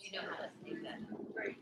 You know how to save that. Right.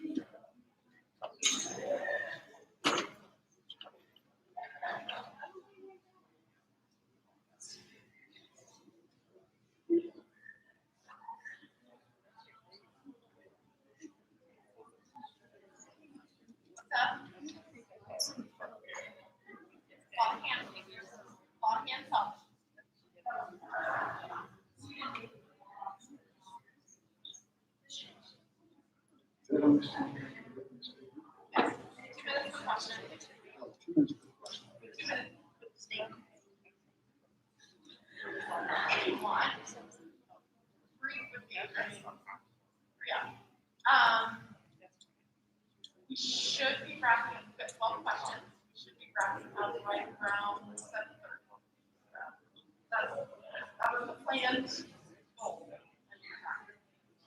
You're done. We should be wrapping up at 12 questions. We should be wrapping up right around 7:30. That was the planned goal.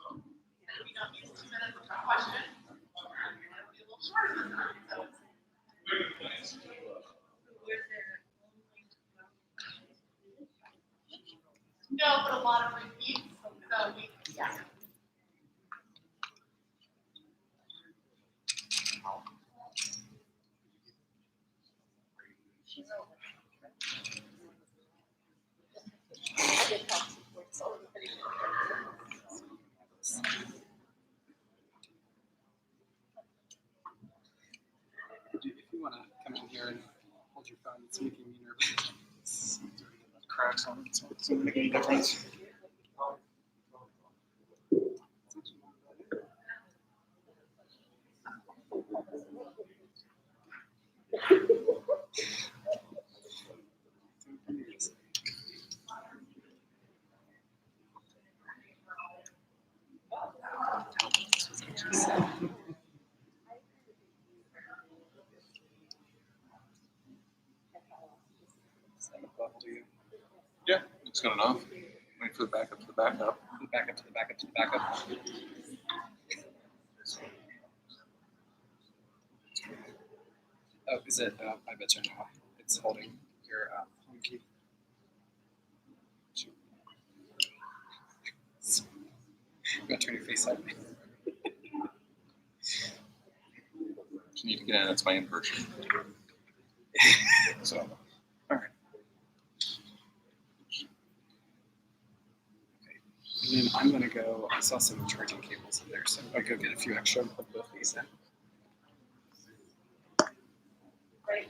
And we don't use 2 minutes per question. It'll be a little shorter than that. So. No, but a lot of repeats. So yeah. If you want to come in here and hold your phone, it's making me nervous. Cracks on it, so it's not making a difference. Yeah, looks good enough. Wait for the backup to the backup. The backup to the backup to the backup. Oh, is it? I bet you know. It's holding your home key. You gotta turn your face up. You need to get in. It's my inversion. So. All right. And then I'm gonna go. I saw some charging cables in there, so I'll go get a few extra and put both these in. Great.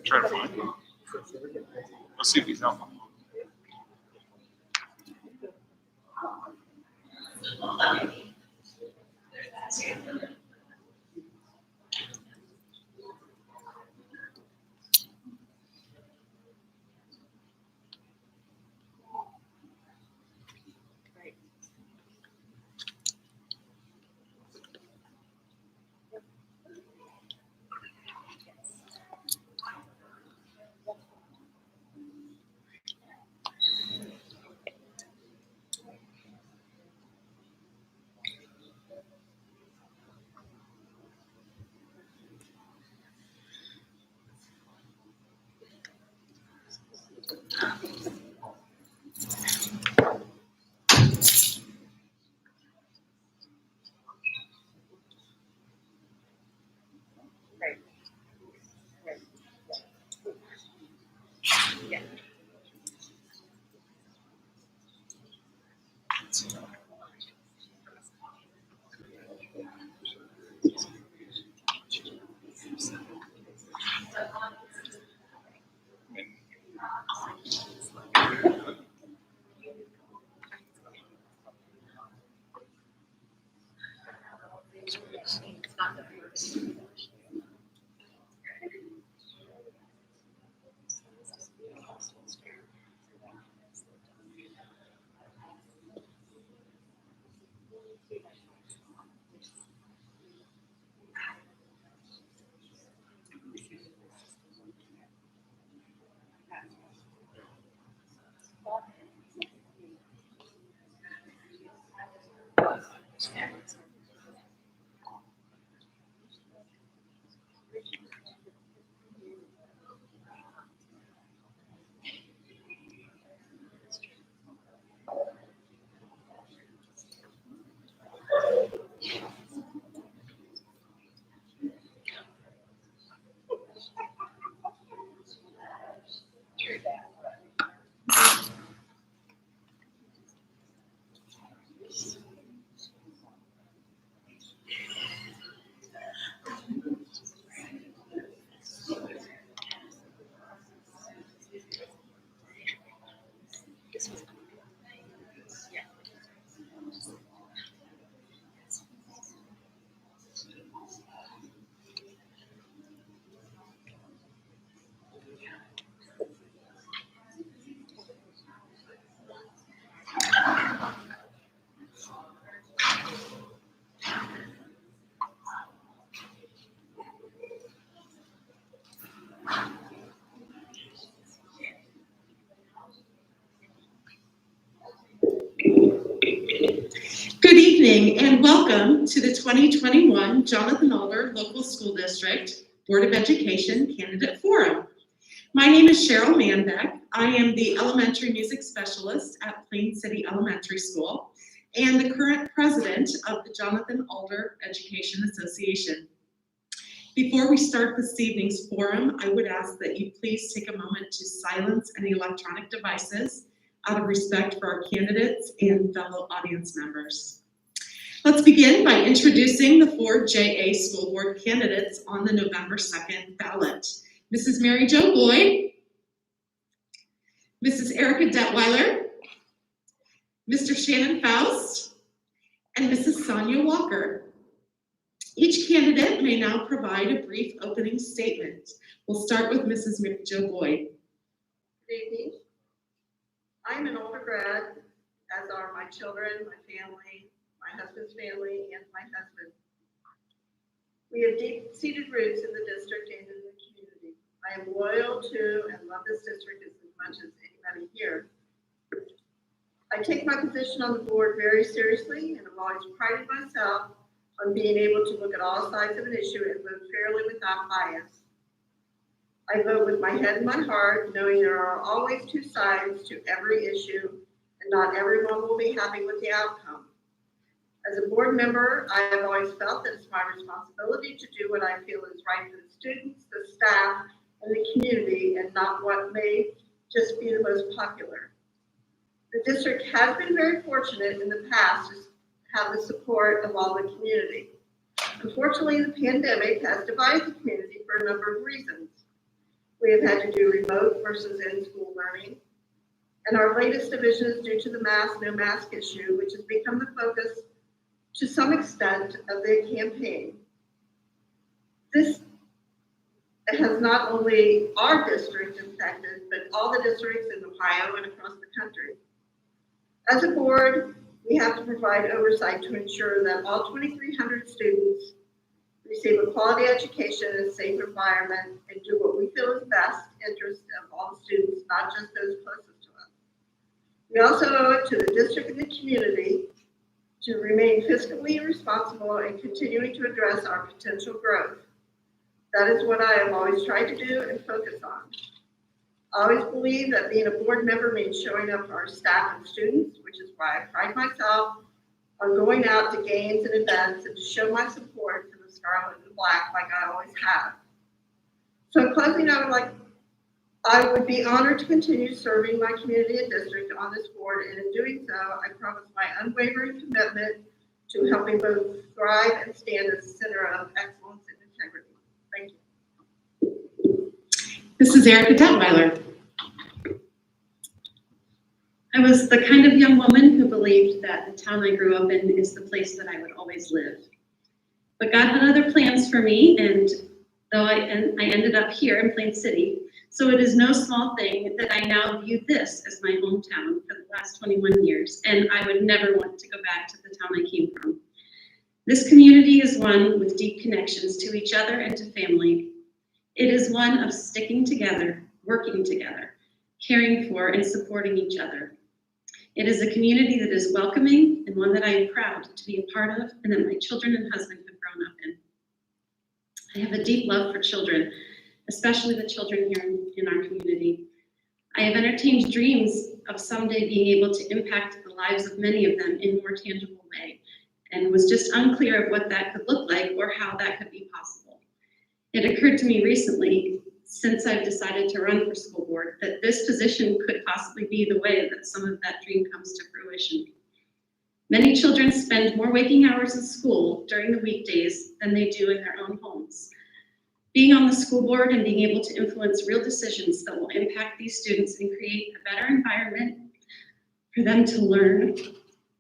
Try to find him. Let's see if he's out. It's not the first. Good evening and welcome to the 2021 Jonathan Alder Local School District Board of Education Candidate Forum. My name is Cheryl Manbeck. I am the Elementary Music Specialist at Plain City Elementary School and the current president of the Jonathan Alder Education Association. Before we start this evening's forum, I would ask that you please take a moment to silence any electronic devices out of respect for our candidates and fellow audience members. Let's begin by introducing the 4 JA School Board candidates on the November 2nd ballot. Mrs. Mary Jo Boyd, Mrs. Erica Detweiler, Mr. Shannon Faust, and Mrs. Sonia Walker. Each candidate may now provide a brief opening statement. We'll start with Mrs. Mary Jo Boyd. Good evening. I'm an older grad, as are my children, my family, my husband's family, and my husband. We have deep-seated roots in the district and in the community. I am loyal to and love this district as much as anybody here. I take my position on the board very seriously and have always prided myself on being able to look at all sides of an issue and vote fairly without bias. I vote with my head and my heart, knowing there are always two sides to every issue, and not everyone will be happy with the outcome. As a board member, I have always felt that it's my responsibility to do what I feel is right for the students, the staff, and the community, and not what may just be the most popular. The district has been very fortunate in the past to have the support of all the community. Unfortunately, the pandemic has divided the community for a number of reasons. We have had to do remote versus in-school learning, and our latest division is due to the mask, no mask issue, which has become the focus to some extent of the campaign. This has not only our district affected, but all the districts in Ohio and across the country. As a board, we have to provide oversight to ensure that all 2,300 students receive a quality education in a safe environment and do what we feel is best interest of all the students, not just those closest to us. We also owe it to the district and the community to remain fiscally responsible and continuing to address our potential growth. That is what I have always tried to do and focus on. I always believe that being a board member means showing up for our staff and students, which is why I pride myself on going out to games and events and to show my support for the Scarlet and Black like I always have. So in closing, I would be honored to continue serving my community and district on this board, and in doing so, I promise my unwavering commitment to helping both thrive and stand at the center of excellence and integrity. Thank you. This is Erica Detweiler. I was the kind of young woman who believed that the town I grew up in is the place that I would always live. But God had other plans for me, and I ended up here in Plain City. So it is no small thing that I now view this as my hometown for the last 21 years, and I would never want to go back to the town I came from. This community is one with deep connections to each other and to family. It is one of sticking together, working together, caring for and supporting each other. It is a community that is welcoming and one that I am proud to be a part of and that my children and husband have grown up in. I have a deep love for children, especially the children here in our community. I have entertained dreams of someday being able to impact the lives of many of them in a more tangible way, and was just unclear of what that could look like or how that could be possible. It occurred to me recently, since I've decided to run for school board, that this position could possibly be the way that some of that dream comes to fruition. Many children spend more waking hours in school during the weekdays than they do in their own homes. Being on the school board and being able to influence real decisions that will impact these students and create a better environment for them to learn,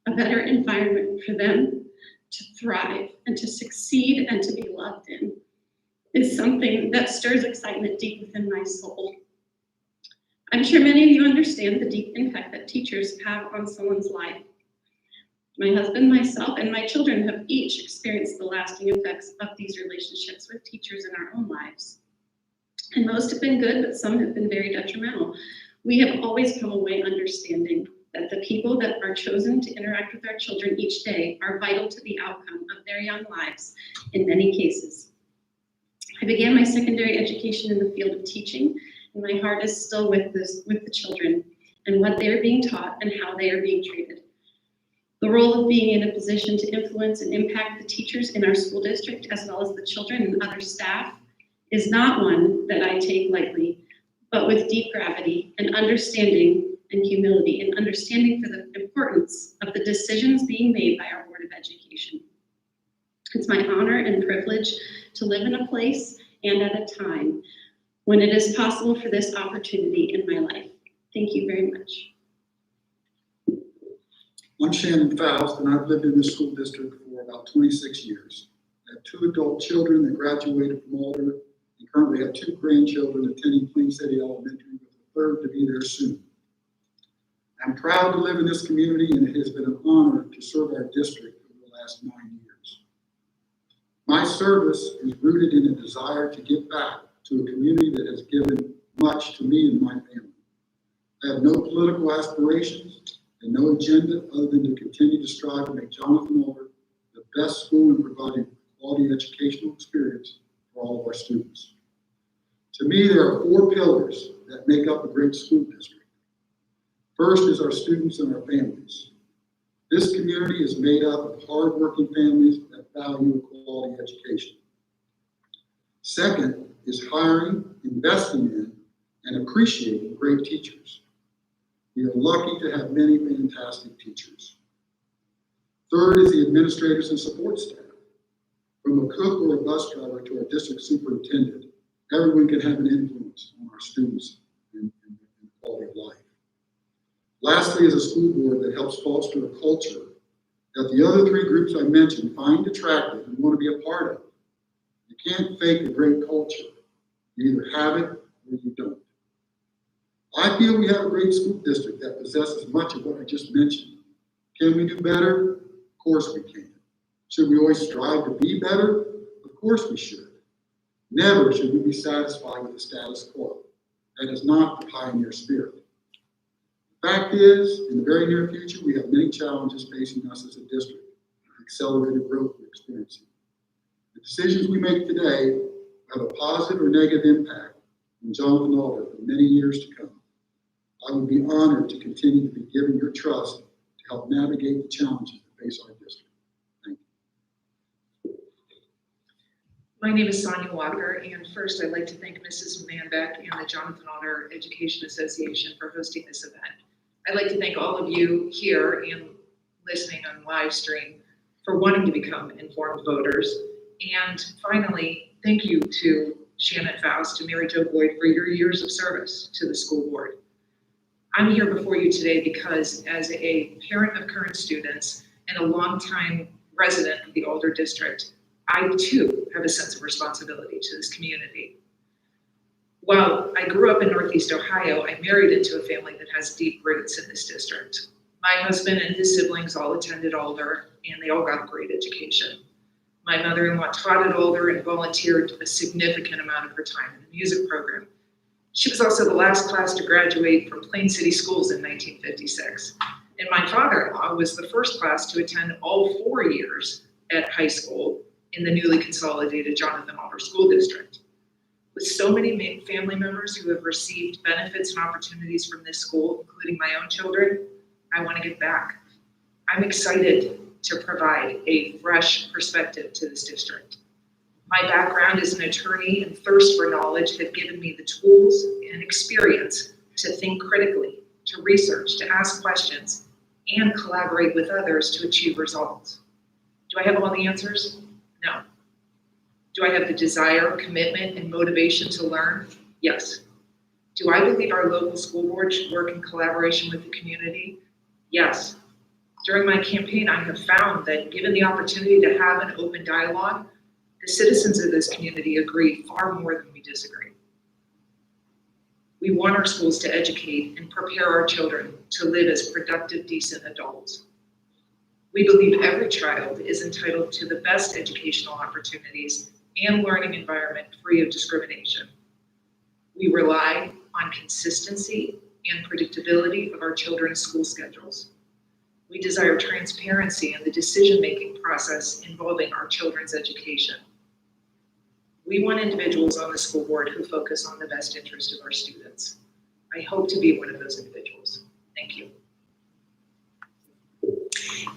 a better environment for them to thrive and to succeed and to be loved in, is something that stirs excitement deep within my soul. I'm sure many of you understand the deep impact that teachers have on someone's life. My husband, myself, and my children have each experienced the lasting effects of these relationships with teachers in our own lives. And most have been good, but some have been very detrimental. We have always come away understanding that the people that are chosen to interact with our children each day are vital to the outcome of their young lives in many cases. I began my secondary education in the field of teaching, and my heart is still with the children and what they are being taught and how they are being treated. The role of being in a position to influence and impact the teachers in our school district, as well as the children and other staff, is not one that I take lightly, but with deep gravity and understanding and humility, and understanding for the importance of the decisions being made by our Board of Education. It's my honor and privilege to live in a place and at a time when it is possible for this opportunity in my life. Thank you very much. I'm Shannon Faust, and I've lived in this school district for about 26 years. I have 2 adult children that graduated from Alder, and currently have 2 grandchildren attending Plain City Elementary, with a third to be there soon. I'm proud to live in this community, and it has been an honor to serve our district over the last 9 years. My service is rooted in a desire to give back to a community that has given much to me and my family. I have no political aspirations and no agenda other than to continue to strive to make Jonathan Alder the best school in providing quality educational experience for all of our students. To me, there are 4 pillars that make up a great school district. First is our students and our families. This community is made up of hardworking families that value a quality education. Second is hiring, investing in, and appreciating great teachers. We are lucky to have many fantastic teachers. Third is the administrators and support staff. From a cook or a bus driver to our district superintendent, everyone can have an influence on our students and quality of life. Lastly is a school board that helps foster a culture that the other 3 groups I mentioned find attractive and want to be a part of. You can't fake a great culture. You either have it or you don't. I feel we have a great school district that possesses much of what I just mentioned. Can we do better? Of course we can. Should we always strive to be better? Of course we should. Never should we be satisfied with the status quo. That is not the pioneer spirit. The fact is, in the very near future, we have many challenges facing us as a district, accelerated growth we're experiencing. The decisions we make today have a positive or negative impact on Jonathan Alder for many years to come. I would be honored to continue to be given your trust to help navigate the challenges that face our district. Thank you. My name is Sonia Walker, and first I'd like to thank Mrs. Manbeck and the Jonathan Alder Education Association for hosting this event. I'd like to thank all of you here and listening on live stream for wanting to become informed voters. And finally, thank you to Shannon Faust and Mary Jo Boyd for your years of service to the school board. I'm here before you today because as a parent of current students and a longtime resident of the Alder District, I too have a sense of responsibility to this community. While I grew up in Northeast Ohio, I married into a family that has deep roots in this district. My husband and his siblings all attended Alder, and they all got a great education. My mother-in-law taught at Alder and volunteered a significant amount of her time in the music program. She was also the last class to graduate from Plain City Schools in 1956. And my father-in-law was the first class to attend all 4 years at high school in the newly consolidated Jonathan Alder School District. With so many family members who have received benefits and opportunities from this school, including my own children, I want to give back. I'm excited to provide a fresh perspective to this district. My background as an attorney and thirst for knowledge have given me the tools and experience to think critically, to research, to ask questions, and collaborate with others to achieve results. Do I have all the answers? No. Do I have the desire, commitment, and motivation to learn? Yes. Do I believe our local school board should work in collaboration with the community? Yes. During my campaign, I have found that given the opportunity to have an open dialogue, the citizens of this community agree far more than we disagree. We want our schools to educate and prepare our children to live as productive, decent adults. We believe every child is entitled to the best educational opportunities and learning environment free of discrimination. We rely on consistency and predictability of our children's school schedules. We desire transparency in the decision-making process involving our children's education. We want individuals on the school board who focus on the best interest of our students. I hope to be one of those individuals. Thank you.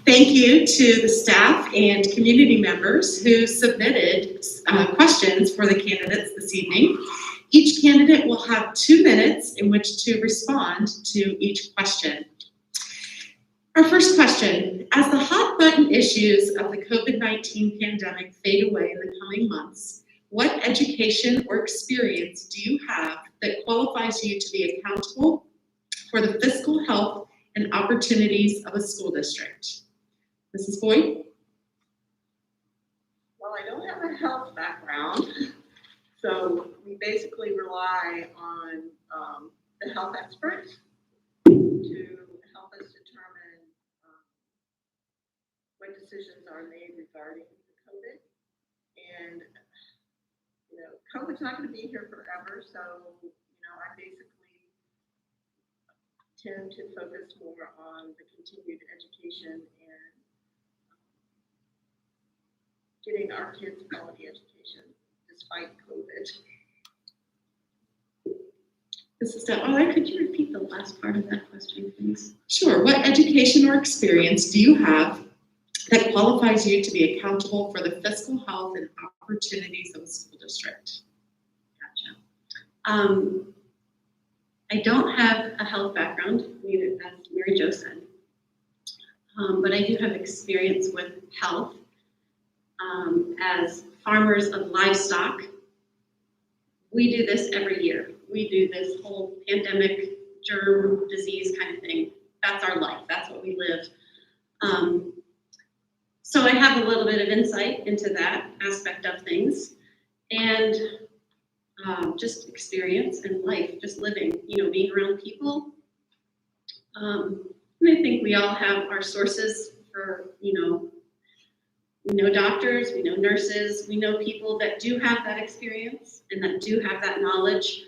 Thank you to the staff and community members who submitted questions for the candidates this evening. Each candidate will have 2 minutes in which to respond to each question. Our first question, as the hot button issues of the COVID-19 pandemic fade away in the coming months, what education or experience do you have that qualifies you to be accountable for the fiscal health and opportunities of a school district? Mrs. Boyd? Well, I don't have a health background, so we basically rely on the health experts to help us determine what decisions are made regarding the COVID. And, COVID's not gonna be here forever, so, I basically tend to focus more on the continued education and getting our kids quality education despite COVID. Mrs. Detweiler, could you repeat the last part of that question, please? Sure. What education or experience do you have that qualifies you to be accountable for the fiscal health and opportunities of a school district? Gotcha. I don't have a health background, neither as Mary Jo said, but I do have experience with health as farmers of livestock. We do this every year. We do this whole pandemic, germ, disease kind of thing. That's our life. That's what we live. So I have a little bit of insight into that aspect of things, and just experience and life, just living, being around people. And I think we all have our sources for, we know doctors, we know nurses, we know people that do have that experience and that do have that knowledge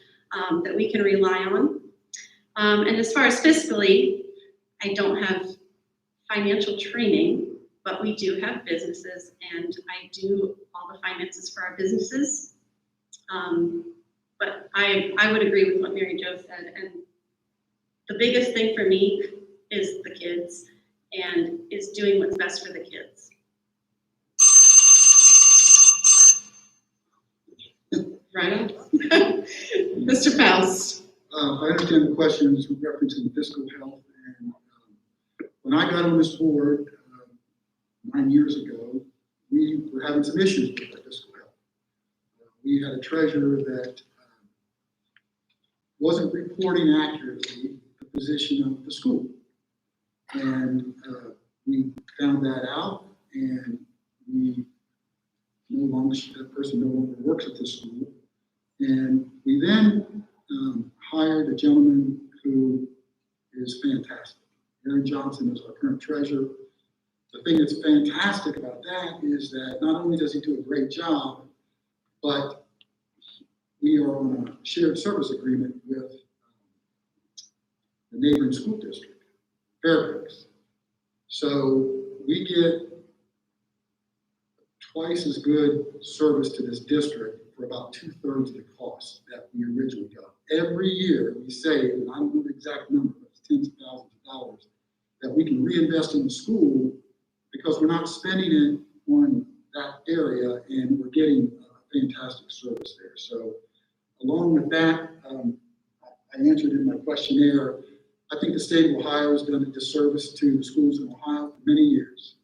that we can rely on. And as far as fiscally, I don't have financial training, but we do have businesses, and I do all the finances for our businesses. But I would agree with what Mary Jo said, and the biggest thing for me is the kids and is doing what's best for the kids. Right on. Mr. Faust. I understand the question is referencing fiscal health, and when I got on this board 9 years ago, we were having some issues with our fiscal health. We had a treasurer that wasn't reporting accurately the position of the school. And we found that out, and that person no longer works at the school. And we then hired a gentleman who is fantastic. Aaron Johnson is our current treasurer. The thing that's fantastic about that is that not only does he do a great job, but we are on a shared service agreement with the neighboring school district, Fairbanks. So we get twice as good service to this district for about 2/3 of the cost that we originally got. Every year we save, and I don't know the exact number, but it's tens of thousands of dollars that we can reinvest in the school because we're not spending it on that area, and we're getting fantastic service there. So along with that, I answered in my questionnaire, I think the state of Ohio has done a disservice to the schools in Ohio for many years.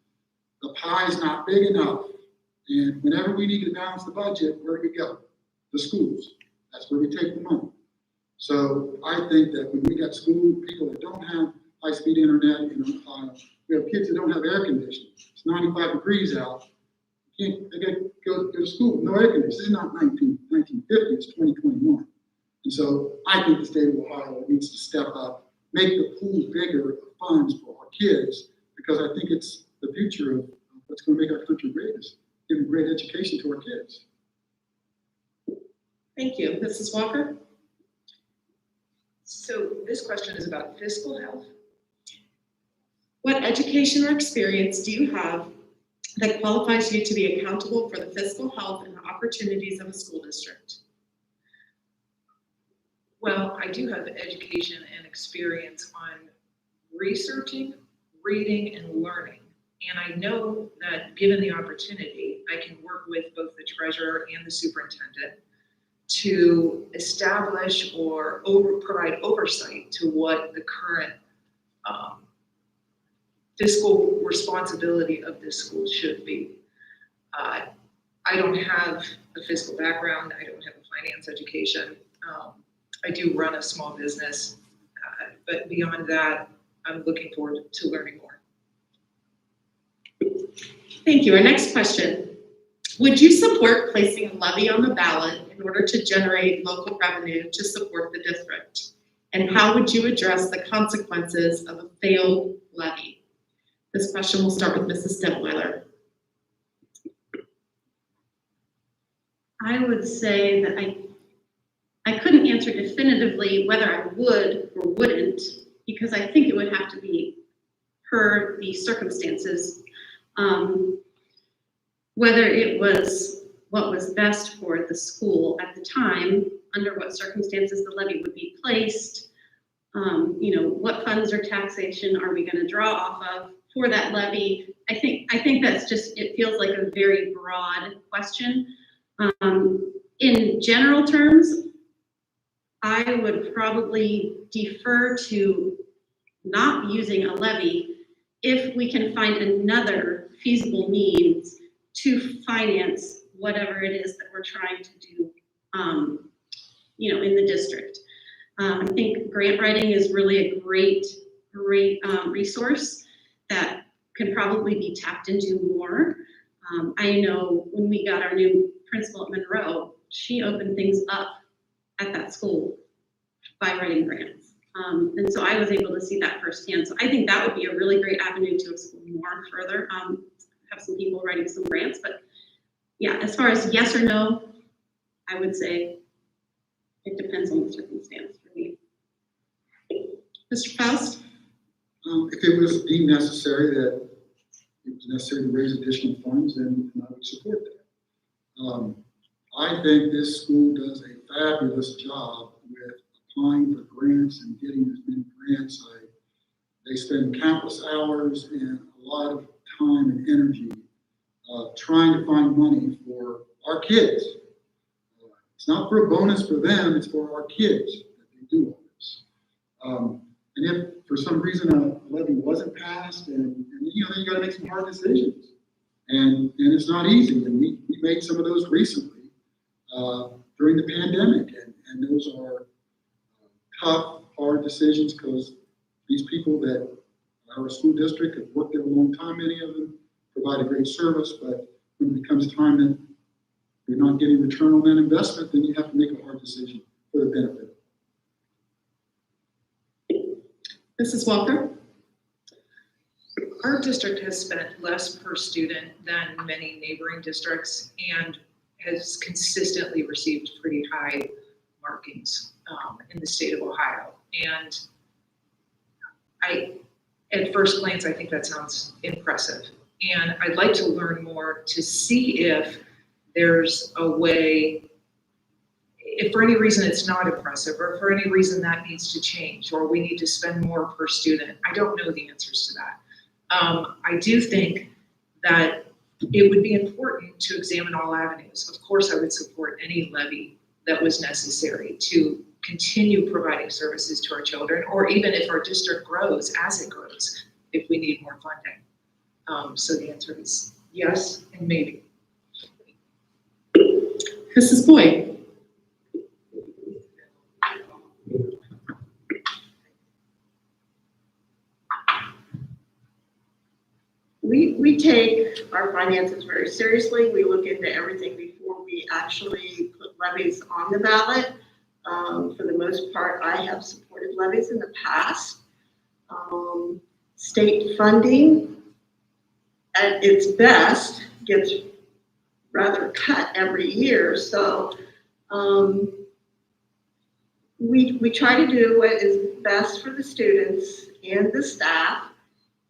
The pie is not big enough, and whenever we need to balance the budget, where do we go? The schools. That's where we take the money. So I think that when we got school people that don't have high-speed internet in Ohio, we have kids that don't have air conditioning. It's 95 degrees out. They got to go to school with no air conditioning. This is not 1950, it's 2021. And so I think the state of Ohio needs to step up, make the pool bigger of funds for our kids, because I think it's the future of what's going to make our country great, is giving great education to our kids. Thank you. Mrs. Walker? So this question is about fiscal health. What education or experience do you have that qualifies you to be accountable for the fiscal health and opportunities of a school district? Well, I do have education and experience on researching, reading, and learning. And I know that given the opportunity, I can work with both the treasurer and the superintendent to establish or provide oversight to what the current fiscal responsibility of this school should be. I don't have a fiscal background. I don't have a finance education. I do run a small business, but beyond that, I'm looking forward to learning more. Thank you. Our next question. Would you support placing a levy on the ballot in order to generate local revenue to support the district? And how would you address the consequences of a failed levy? This question will start with Mrs. Detweiler. I would say that I couldn't answer definitively whether I would or wouldn't, because I think it would have to be per the circumstances. Whether it was what was best for the school at the time, under what circumstances the levy would be placed, what funds or taxation are we going to draw off of for that levy? I think that's just, it feels like a very broad question. In general terms, I would probably defer to not using a levy if we can find another feasible means to finance whatever it is that we're trying to do, in the district. I think grant writing is really a great resource that can probably be tapped into more. I know when we got our new principal at Monroe, she opened things up at that school by writing grants. And so I was able to see that firsthand. So I think that would be a really great avenue to explore more further. Have some people writing some grants, but yeah, as far as yes or no, I would say it depends on the circumstance for me. Mr. Faust? If it was deemed necessary that it was necessary to raise additional funds, then I would support that. I think this school does a fabulous job with applying for grants and getting as many grants. They spend countless hours and a lot of time and energy trying to find money for our kids. It's not for a bonus for them, it's for our kids that they do all this. And if for some reason a levy wasn't passed, and then you gotta make some hard decisions. And it's not easy, and we made some of those recently during the pandemic, and those are tough, hard decisions, because these people that our school district have worked there a long time, many of them provide a great service, but when it becomes time that you're not getting return on that investment, then you have to make a hard decision for the benefit. Mrs. Walker? Our district has spent less per student than many neighboring districts and has consistently received pretty high markings in the state of Ohio. And at first glance, I think that sounds impressive. And I'd like to learn more to see if there's a way, if for any reason it's not impressive, or for any reason that needs to change, or we need to spend more per student. I don't know the answers to that. I do think that it would be important to examine all avenues. Of course, I would support any levy that was necessary to continue providing services to our children, or even if our district grows, as it grows, if we need more funding. So the answer is yes and maybe. Mrs. Boyd? We take our finances very seriously. We look into everything before we actually put levies on the ballot. For the most part, I have supported levies in the past. State funding, at its best, gets rather cut every year. So we try to do what is best for the students and the staff.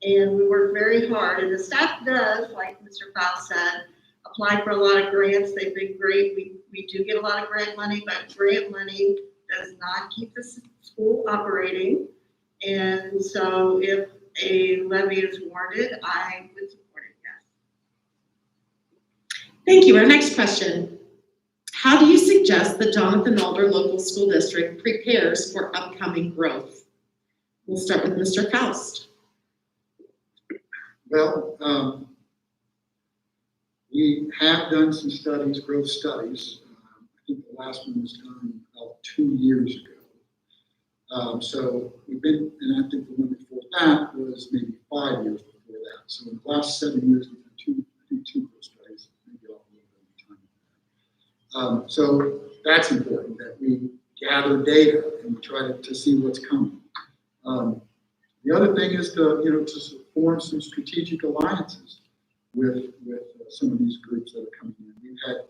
And we work very hard, and the staff does, like Mr. Faust said, apply for a lot of grants. They've been great. We do get a lot of grant money, but grant money does not keep the school operating. And so if a levy is warranted, I would support it, yes. Thank you. Our next question. How do you suggest the Jonathan Alder Local School District prepares for upcoming growth? We'll start with Mr. Faust. Well, we have done some studies, growth studies. I think the last one was done about 2 years ago. So we've been, and I think the one before that was maybe 5 years before that. So in the last 7 years, we've done two growth studies, maybe off a little bit of time. So that's important, that we gather data and we try to see what's coming. The other thing is to form some strategic alliances with some of these groups that are coming in. We've had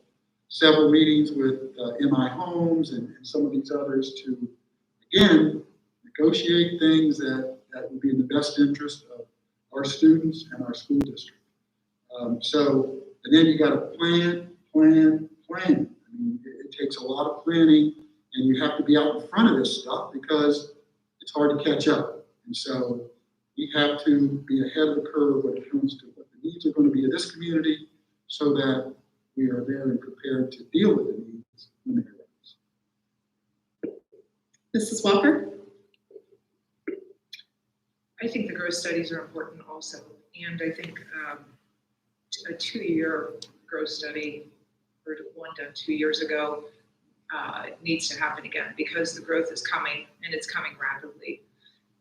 several meetings with MI Homes and some of these others to, again, negotiate things that would be in the best interest of our students and our school district. And then you got to plan. I mean, it takes a lot of planning, and you have to be out in front of this stuff because it's hard to catch up. And so we have to be ahead of the curve when it comes to what the needs are going to be of this community so that we are there and prepared to deal with the needs when they arise. Mrs. Walker? I think the growth studies are important also, and I think a 2-year growth study, or one done 2 years ago, needs to happen again because the growth is coming and it's coming rapidly.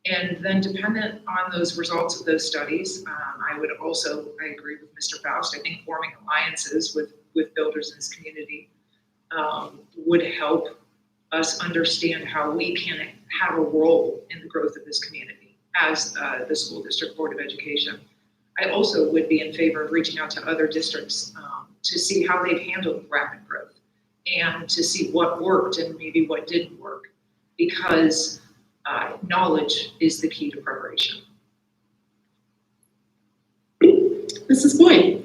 And then dependent on those results of those studies, I agree with Mr. Faust. I think forming alliances with builders in this community would help us understand how we can have a role in the growth of this community as the school district board of education. I also would be in favor of reaching out to other districts to see how they've handled rapid growth and to see what worked and maybe what didn't work, because knowledge is the key to preparation. Mrs. Boyd?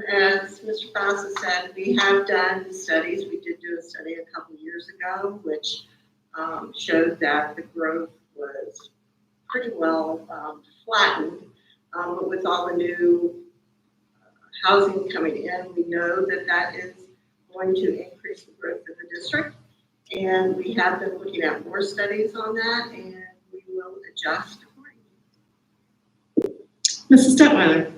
As Mr. Faust has said, we have done studies. We did do a study a couple of years ago, which showed that the growth was pretty well flattened. But with all the new housing coming in, we know that is going to increase the growth of the district. And we have been looking at more studies on that, and we will adjust accordingly. Mrs. Detweiler?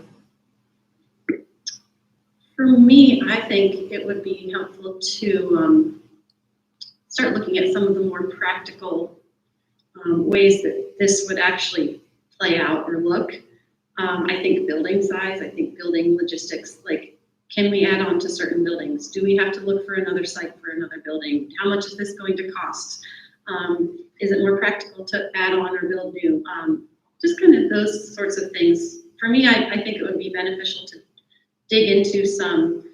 For me, I think it would be helpful to start looking at some of the more practical ways that this would actually play out or look. I think building size, I think building logistics, like, can we add on to certain buildings? Do we have to look for another site for another building? How much is this going to cost? Is it more practical to add on or build new? Just kind of those sorts of things. For me, I think it would be beneficial to dig into some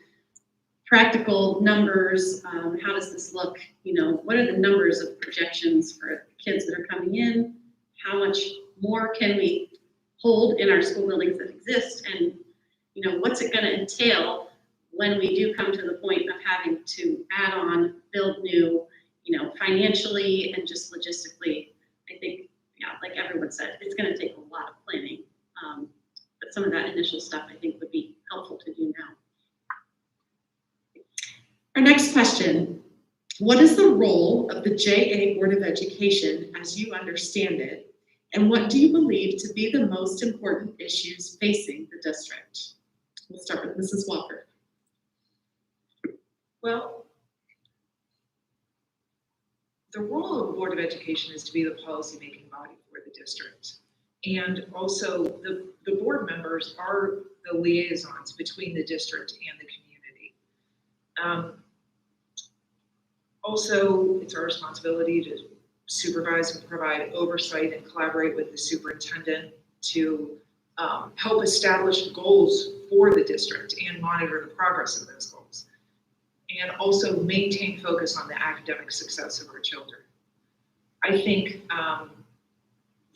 practical numbers. How does this look? You know, what are the numbers of projections for kids that are coming in? How much more can we hold in our school buildings that exist? And, you know, what's it going to entail when we do come to the point of having to add on, build new, you know, financially and just logistically? I think, yeah, like everyone said, it's going to take a lot of planning. But some of that initial stuff I think would be helpful to do now. Our next question: what is the role of the JA Board of Education as you understand it, and what do you believe to be the most important issues facing the district? We'll start with Mrs. Walker. Well, the role of the Board of Education is to be the policymaking body for the district. And also the board members are the liaisons between the district and the community. Also, it's our responsibility to supervise and provide oversight and collaborate with the superintendent to help establish goals for the district and monitor the progress of those goals. And also maintain focus on the academic success of our children. I think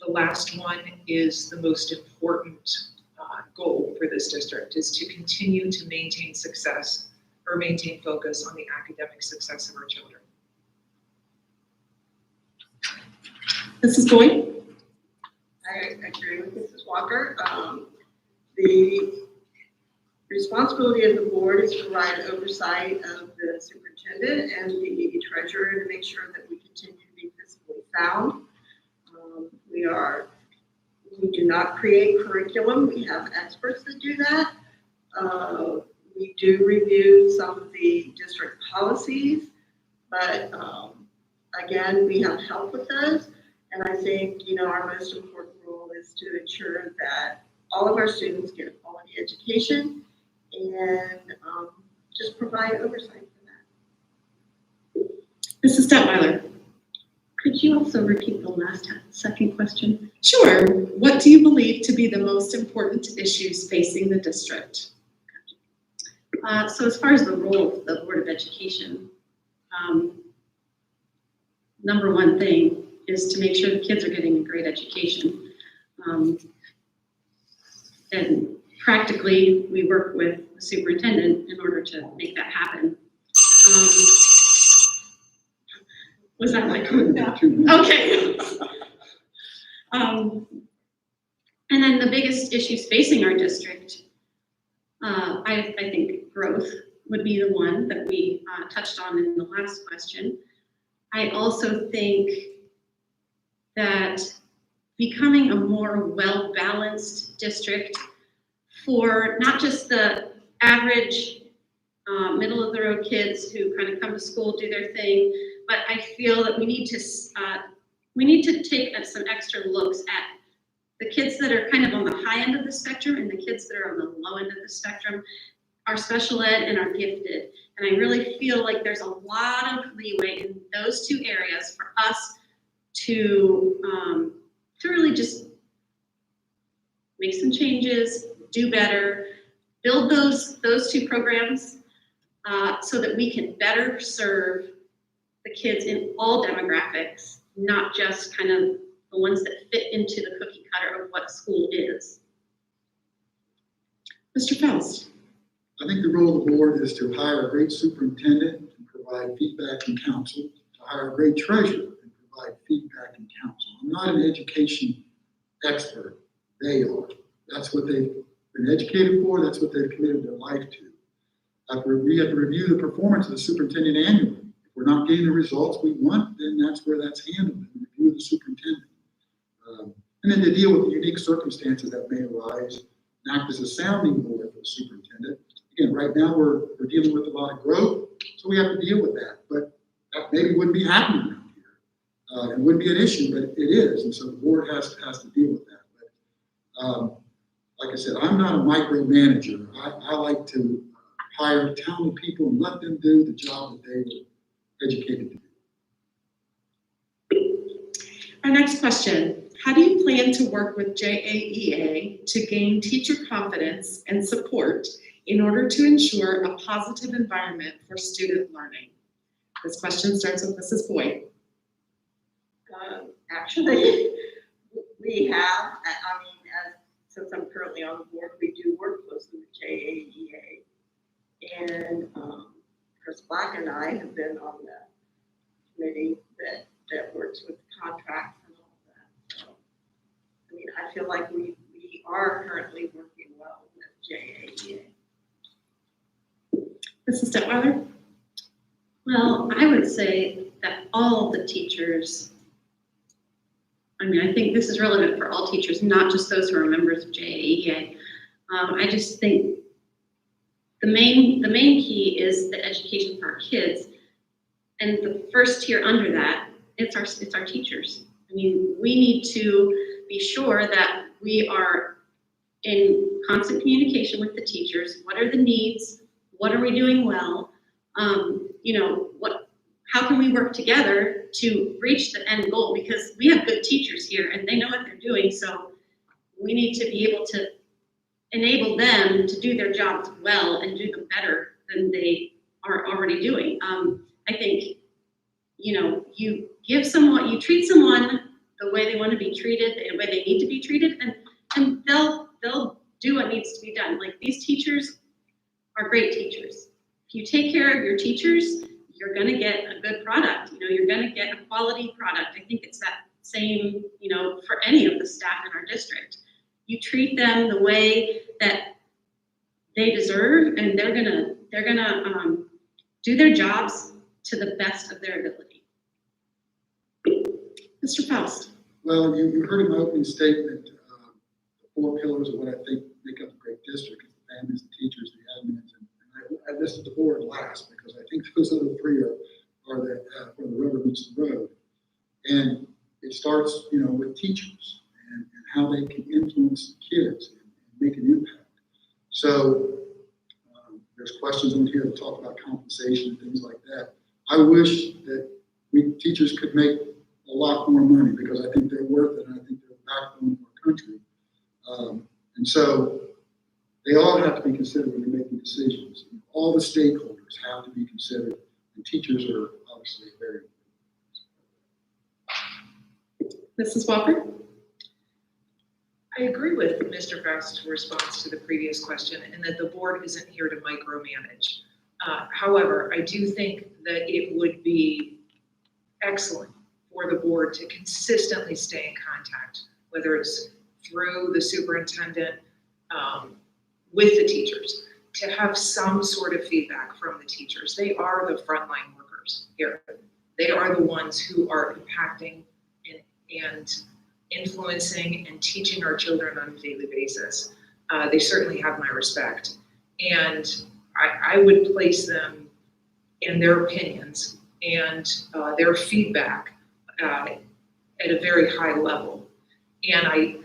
the last one is the most important goal for this district, is to continue to maintain success or maintain focus on the academic success of our children. Mrs. Boyd? I agree with Mrs. Walker. The responsibility of the board is to provide oversight of the superintendent and the treasurer to make sure that we continue to be fiscally sound. We do not create curriculum. We have experts that do that. We do review some of the district policies, but again, we have help with those. And I think, you know, our most important role is to ensure that all of our students get a quality education and just provide oversight for that. Mrs. Detweiler? Could you also repeat the second question? Sure. What do you believe to be the most important issues facing the district? So as far as the role of the Board of Education, number one thing is to make sure the kids are getting a great education. And practically, we work with the superintendent in order to make that happen. Was that like? Okay. And then the biggest issues facing our district, I think growth would be the one that we touched on in the last question. I also think that becoming a more well-balanced district for not just the average middle-of-the-road kids who kind of come to school, do their thing, but I feel that we need to take some extra looks at the kids that are kind of on the high end of the spectrum and the kids that are on the low end of the spectrum, our special ed and our gifted. And I really feel like there's a lot of leeway in those two areas for us to really just make some changes, do better, build those two programs so that we can better serve the kids in all demographics, not just kind of the ones that fit into the cookie cutter of what school is. Mr. Faust. I think the role of the board is to hire a great superintendent and provide feedback and counsel, to hire a great treasurer and provide feedback and counsel. I'm not an education expert. They are. That's what they've been educated for. That's what they've committed their life to. We have to review the performance of the superintendent annually. If we're not getting the results we want, then that's where that's handled, the review of the superintendent. And then to deal with the unique circumstances that may arise and act as a sounding board for the superintendent. Again, right now we're dealing with a lot of growth, so we have to deal with that. But that maybe wouldn't be happening around here. It wouldn't be an issue, but it is, and so the board has to deal with that. But like I said, I'm not a micromanager. I like to hire talented people and let them do the job that they were educated to do. Our next question, how do you plan to work with JAEA to gain teacher confidence and support in order to ensure a positive environment for student learning? This question starts with Mrs. Boyd. Actually, we have, since I'm currently on the board, we do work closely with JAEA. And Chris Black and I have been on the committee that works with contracts and all that. So, I mean, I feel like we are currently working well with JAEA. Mrs. Detweiler? Well, I would say that all of the teachers, I mean, I think this is relevant for all teachers, not just those who are members of JAEA. I just think the main key is the education for our kids. And the first tier under that, it's our teachers. I mean, we need to be sure that we are in constant communication with the teachers. What are the needs? What are we doing well? How can we work together to reach the end goal? Because we have good teachers here and they know what they're doing. So we need to be able to enable them to do their jobs well and do them better than they are already doing. I think, you treat someone the way they want to be treated, the way they need to be treated, and they'll do what needs to be done. Like, these teachers are great teachers. If you take care of your teachers, you're going to get a good product. You're going to get a quality product. I think it's that same, for any of the staff in our district. You treat them the way that they deserve, and they're gonna do their jobs to the best of their ability. Mr. Faust? Well, you heard in my opening statement, the 4 pillars of what I think make up a great district: the families, the teachers, the admins, and I listed the board last because I think those other 3 are where the rubber meets the road. And it starts, with teachers and how they can influence kids and make an impact. So there's questions on here that talk about compensation and things like that. I wish that teachers could make a lot more money because I think they're worth it, and I think they're the backbone of our country. And so they all have to be considered when you're making decisions. all the stakeholders have to be considered, and teachers are obviously very important. Mrs. Walker? I agree with Mr. Faust's response to the previous question and that the board isn't here to micromanage. However, I do think that it would be excellent for the board to consistently stay in contact, whether it's through the superintendent, with the teachers, to have some sort of feedback from the teachers. They are the frontline workers here. They are the ones who are impacting and influencing and teaching our children on a daily basis. They certainly have my respect. And I would place them in their opinions and their feedback at a very high level. And I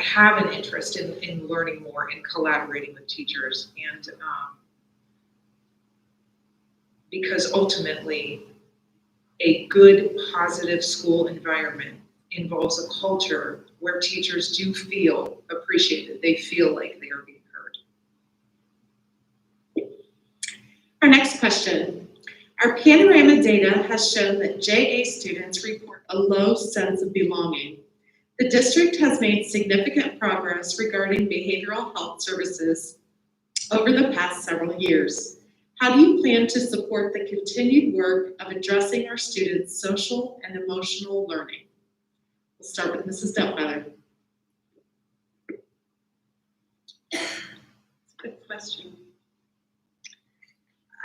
have an interest in learning more and collaborating with teachers, and because ultimately a good, positive school environment involves a culture where teachers do feel appreciated. They feel like they are being heard. Our next question. Our panorama data has shown that JA students report a low sense of belonging. The district has made significant progress regarding behavioral health services over the past several years. How do you plan to support the continued work of addressing our students' social and emotional learning? We'll start with Mrs. Detweiler. Good question.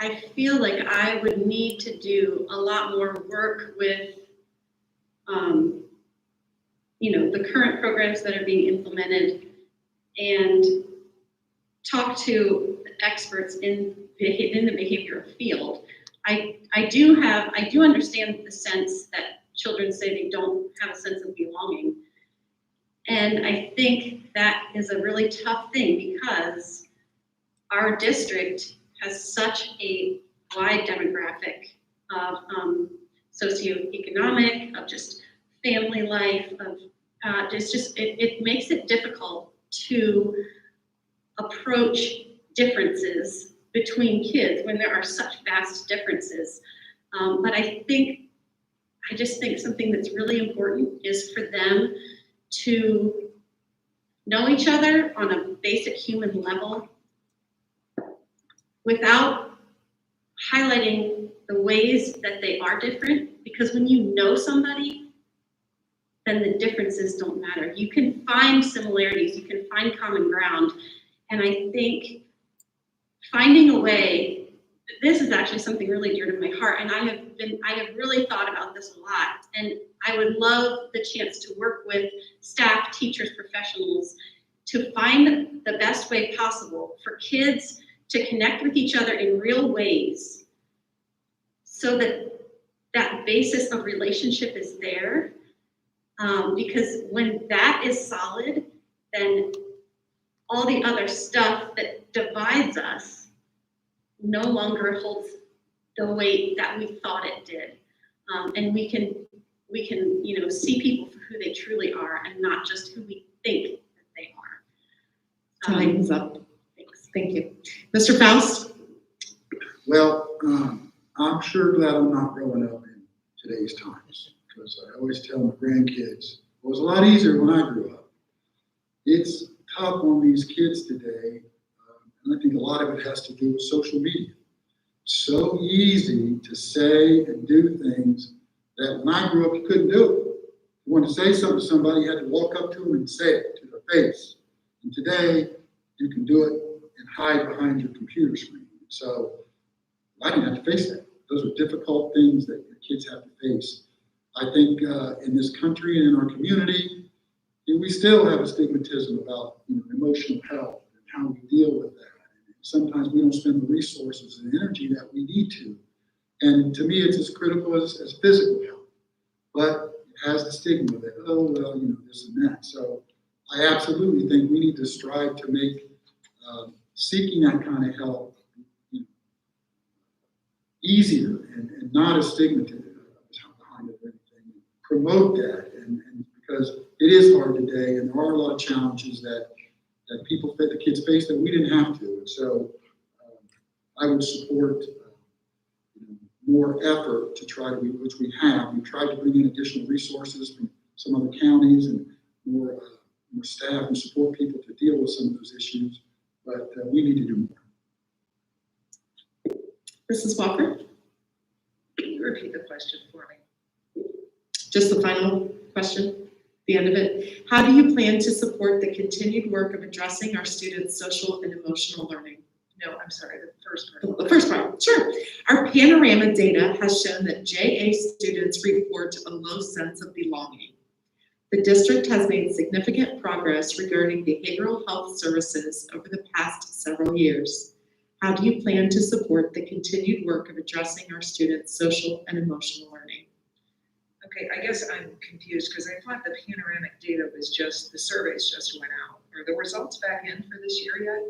I feel like I would need to do a lot more work with, the current programs that are being implemented and talk to the experts in the behavioral field. I do understand the sense that children say they don't have a sense of belonging. And I think that is a really tough thing because our district has such a wide demographic of socioeconomic, of just family life, of it makes it difficult to approach differences between kids when there are such vast differences. But I just think something that's really important is for them to know each other on a basic human level without highlighting the ways that they are different, because when you know somebody, then the differences don't matter. You can find similarities, you can find common ground. And I think finding a way, this is actually something really dear to my heart, and I have really thought about this a lot, and I would love the chance to work with staff, teachers, professionals to find the best way possible for kids to connect with each other in real ways so that that basis of relationship is there. Because when that is solid, then all the other stuff that divides us no longer holds the weight that we thought it did. And we can see people for who they truly are and not just who we think that they are. Time's up. Thanks. Thank you. Mr. Faust? Well, I'm sure glad I'm not growing up in today's times, because I always tell my grandkids, it was a lot easier when I grew up. It's tough on these kids today, and I think a lot of it has to do with social media. So easy to say and do things that when I grew up, you couldn't do it. You wanted to say something to somebody, you had to walk up to them and say it to their face. And today, you can do it and hide behind your computer screen. So I didn't have to face that. Those are difficult things that the kids have to face. I think in this country and in our community, we still have a stigmatism about emotional health and how we deal with that. And sometimes we don't spend the resources and energy that we need to. And to me, it's as critical as physical health. But it has the stigma that, oh, well, this and that. So I absolutely think we need to strive to make seeking that kind of help easier and not a stigmatism behind it or anything. Promote that, and because it is hard today, and there are a lot of challenges that the kids face that we didn't have to. And so I would support more effort to try to, which we have. We tried to bring in additional resources from some other counties and more staff and support people to deal with some of those issues, but we need to do more. Mrs. Walker, Can you repeat the question for me? just the final question, the end of it. How do you plan to support the continued work of addressing our students' social and emotional learning? No, I'm sorry, the first part. The first part, sure. Our panorama data has shown that JA students report a low sense of belonging. The district has made significant progress regarding behavioral health services over the past several years. How do you plan to support the continued work of addressing our students' social and emotional learning? Okay, I guess I'm confused because I thought the panoramic data was just, the surveys just went out. Are the results back in for this year yet?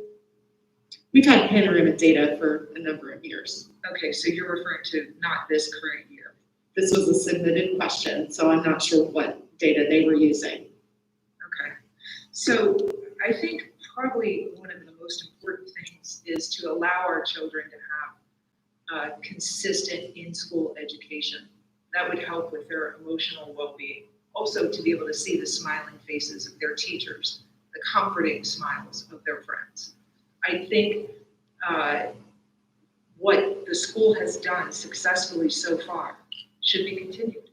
We've had panorama data for a number of years. Okay, so you're referring to not this current year. This was a submitted question, so I'm not sure what data they were using. Okay, so I think probably one of the most important things is to allow our children to have consistent in-school education. That would help with their emotional well-being. Also to be able to see the smiling faces of their teachers, the comforting smiles of their friends. I think what the school has done successfully so far should be continued.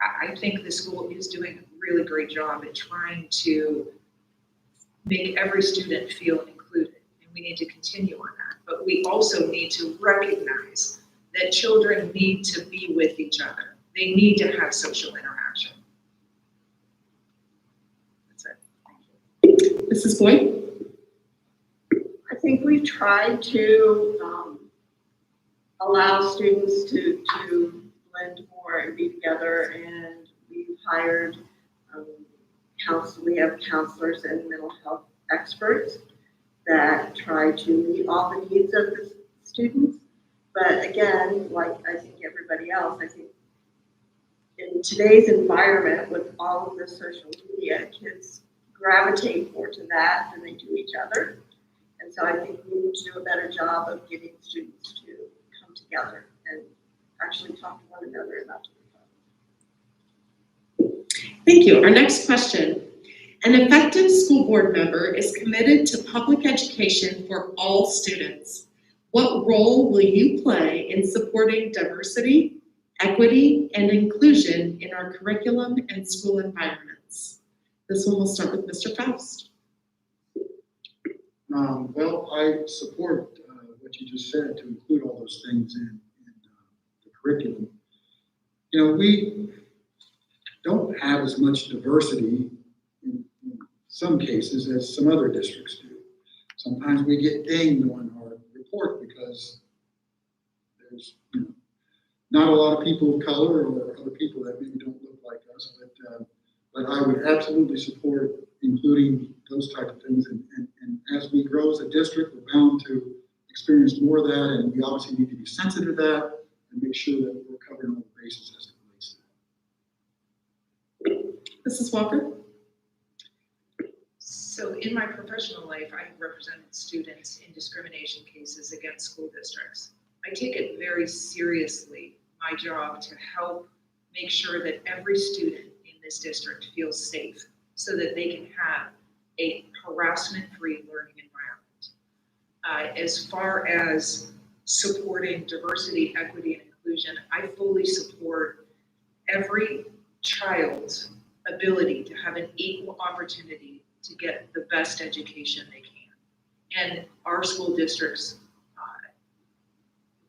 I think the school is doing a really great job at trying to make every student feel included, and we need to continue on that. But we also need to recognize that children need to be with each other. They need to have social interaction. That's it. Thank you. Mrs. Boyd? I think we've tried to allow students to blend more and be together, and we've hired we have counselors and mental health experts that try to meet all the needs of the students. But again, like I think everybody else, I think in today's environment with all of the social media, kids gravitate more to that than they do each other. And so I think we need to do a better job of getting students to come together and actually talk to one another about it. Thank you. Our next question. An effective school board member is committed to public education for all students. What role will you play in supporting diversity, equity, and inclusion in our curriculum and school environments? This one will start with Mr. Faust. Well, I support what you just said, to include all those things in the curriculum. You know, we don't have as much diversity in some cases as some other districts do. Sometimes we get dinged on our report because there's not a lot of people of color or other people that maybe don't look like us, but I would absolutely support including those type of things. And as we grow as a district, we're bound to experience more of that, and we obviously need to be sensitive to that and make sure that we're covering all the bases as it relates to that. Mrs. Walker? So in my professional life, I have represented students in discrimination cases against school districts. I take it very seriously, my job to help make sure that every student in this district feels safe so that they can have a harassment-free learning environment. As far as supporting diversity, equity, and inclusion, I fully support every child's ability to have an equal opportunity to get the best education they can. And our school district's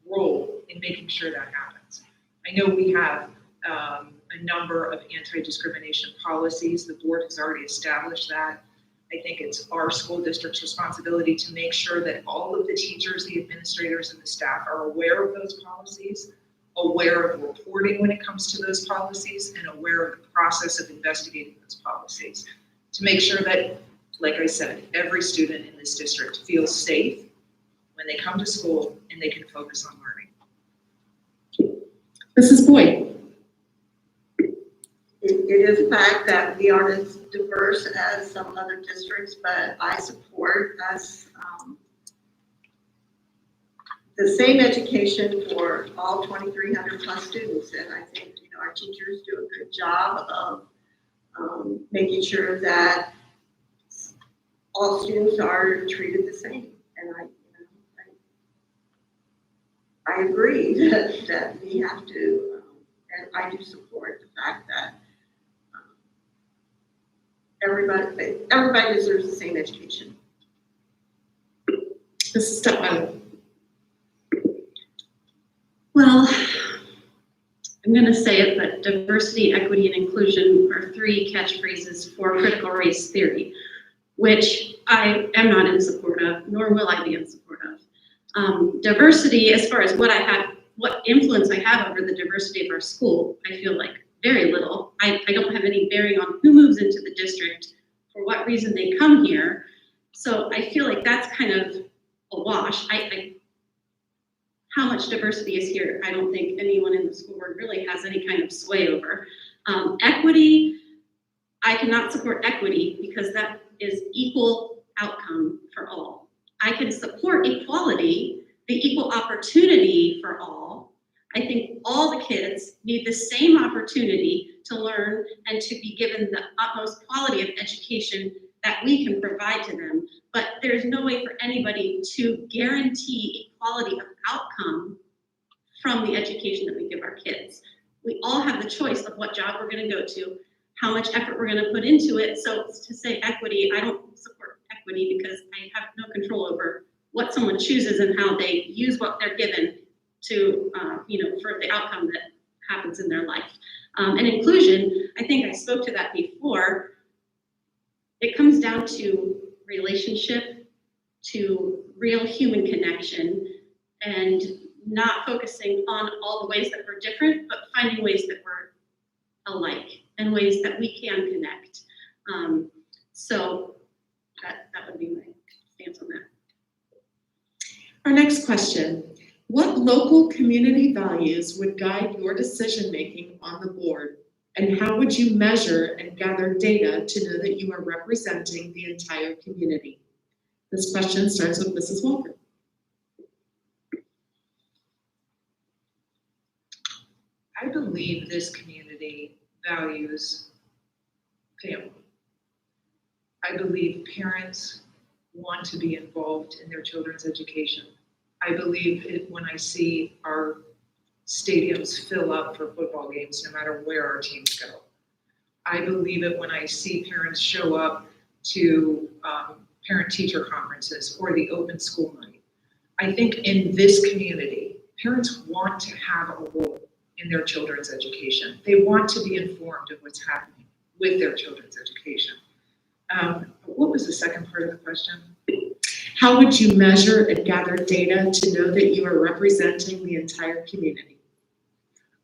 role in making sure that happens. I know we have a number of anti-discrimination policies. The board has already established that. I think it's our school district's responsibility to make sure that all of the teachers, the administrators, and the staff are aware of those policies, aware of reporting when it comes to those policies, and aware of the process of investigating those policies to make sure that, like I said, every student in this district feels safe when they come to school and they can focus on learning. Mrs. Boyd? It is a fact that we aren't as diverse as some other districts, but I support us the same education for all 2,300 plus students. And I think, our teachers do a good job of making sure that all students are treated the same. And I agree that we have to, and I do support the fact that everybody deserves the same education. Mrs. Stepmother. Well, I'm going to say it, but diversity, equity, and inclusion are three catchphrases for critical race theory, which I am not in support of, nor will I be in support of. Diversity, as far as what influence I have over the diversity of our school, I feel like very little. I don't have any bearing on who moves into the district, for what reason they come here. So I feel like that's kind of a wash. How much diversity is here, I don't think anyone in the school board really has any kind of sway over. Equity, I cannot support equity because that is equal outcome for all. I can support equality, the equal opportunity for all. I think all the kids need the same opportunity to learn and to be given the utmost quality of education that we can provide to them. But there's no way for anybody to guarantee equality of outcome from the education that we give our kids. We all have the choice of what job we're going to go to, how much effort we're going to put into it. So to say equity, I don't support equity because I have no control over what someone chooses and how they use what they're given to, for the outcome that happens in their life. And inclusion, I think I spoke to that before. It comes down to relationship, to real human connection, and not focusing on all the ways that we're different, but finding ways that we're alike and ways that we can connect. So that would be my stance on that. Our next question. What local community values would guide your decision-making on the board? And how would you measure and gather data to know that you are representing the entire community? This question starts with Mrs. Walker. I believe this community values family. I believe parents want to be involved in their children's education. I believe it when I see our stadiums fill up for football games, no matter where our teams go. I believe it when I see parents show up to parent-teacher conferences or the open school night. I think in this community, parents want to have a role in their children's education. They want to be informed of what's happening with their children's education. What was the second part of the question? How would you measure and gather data to know that you are representing the entire community?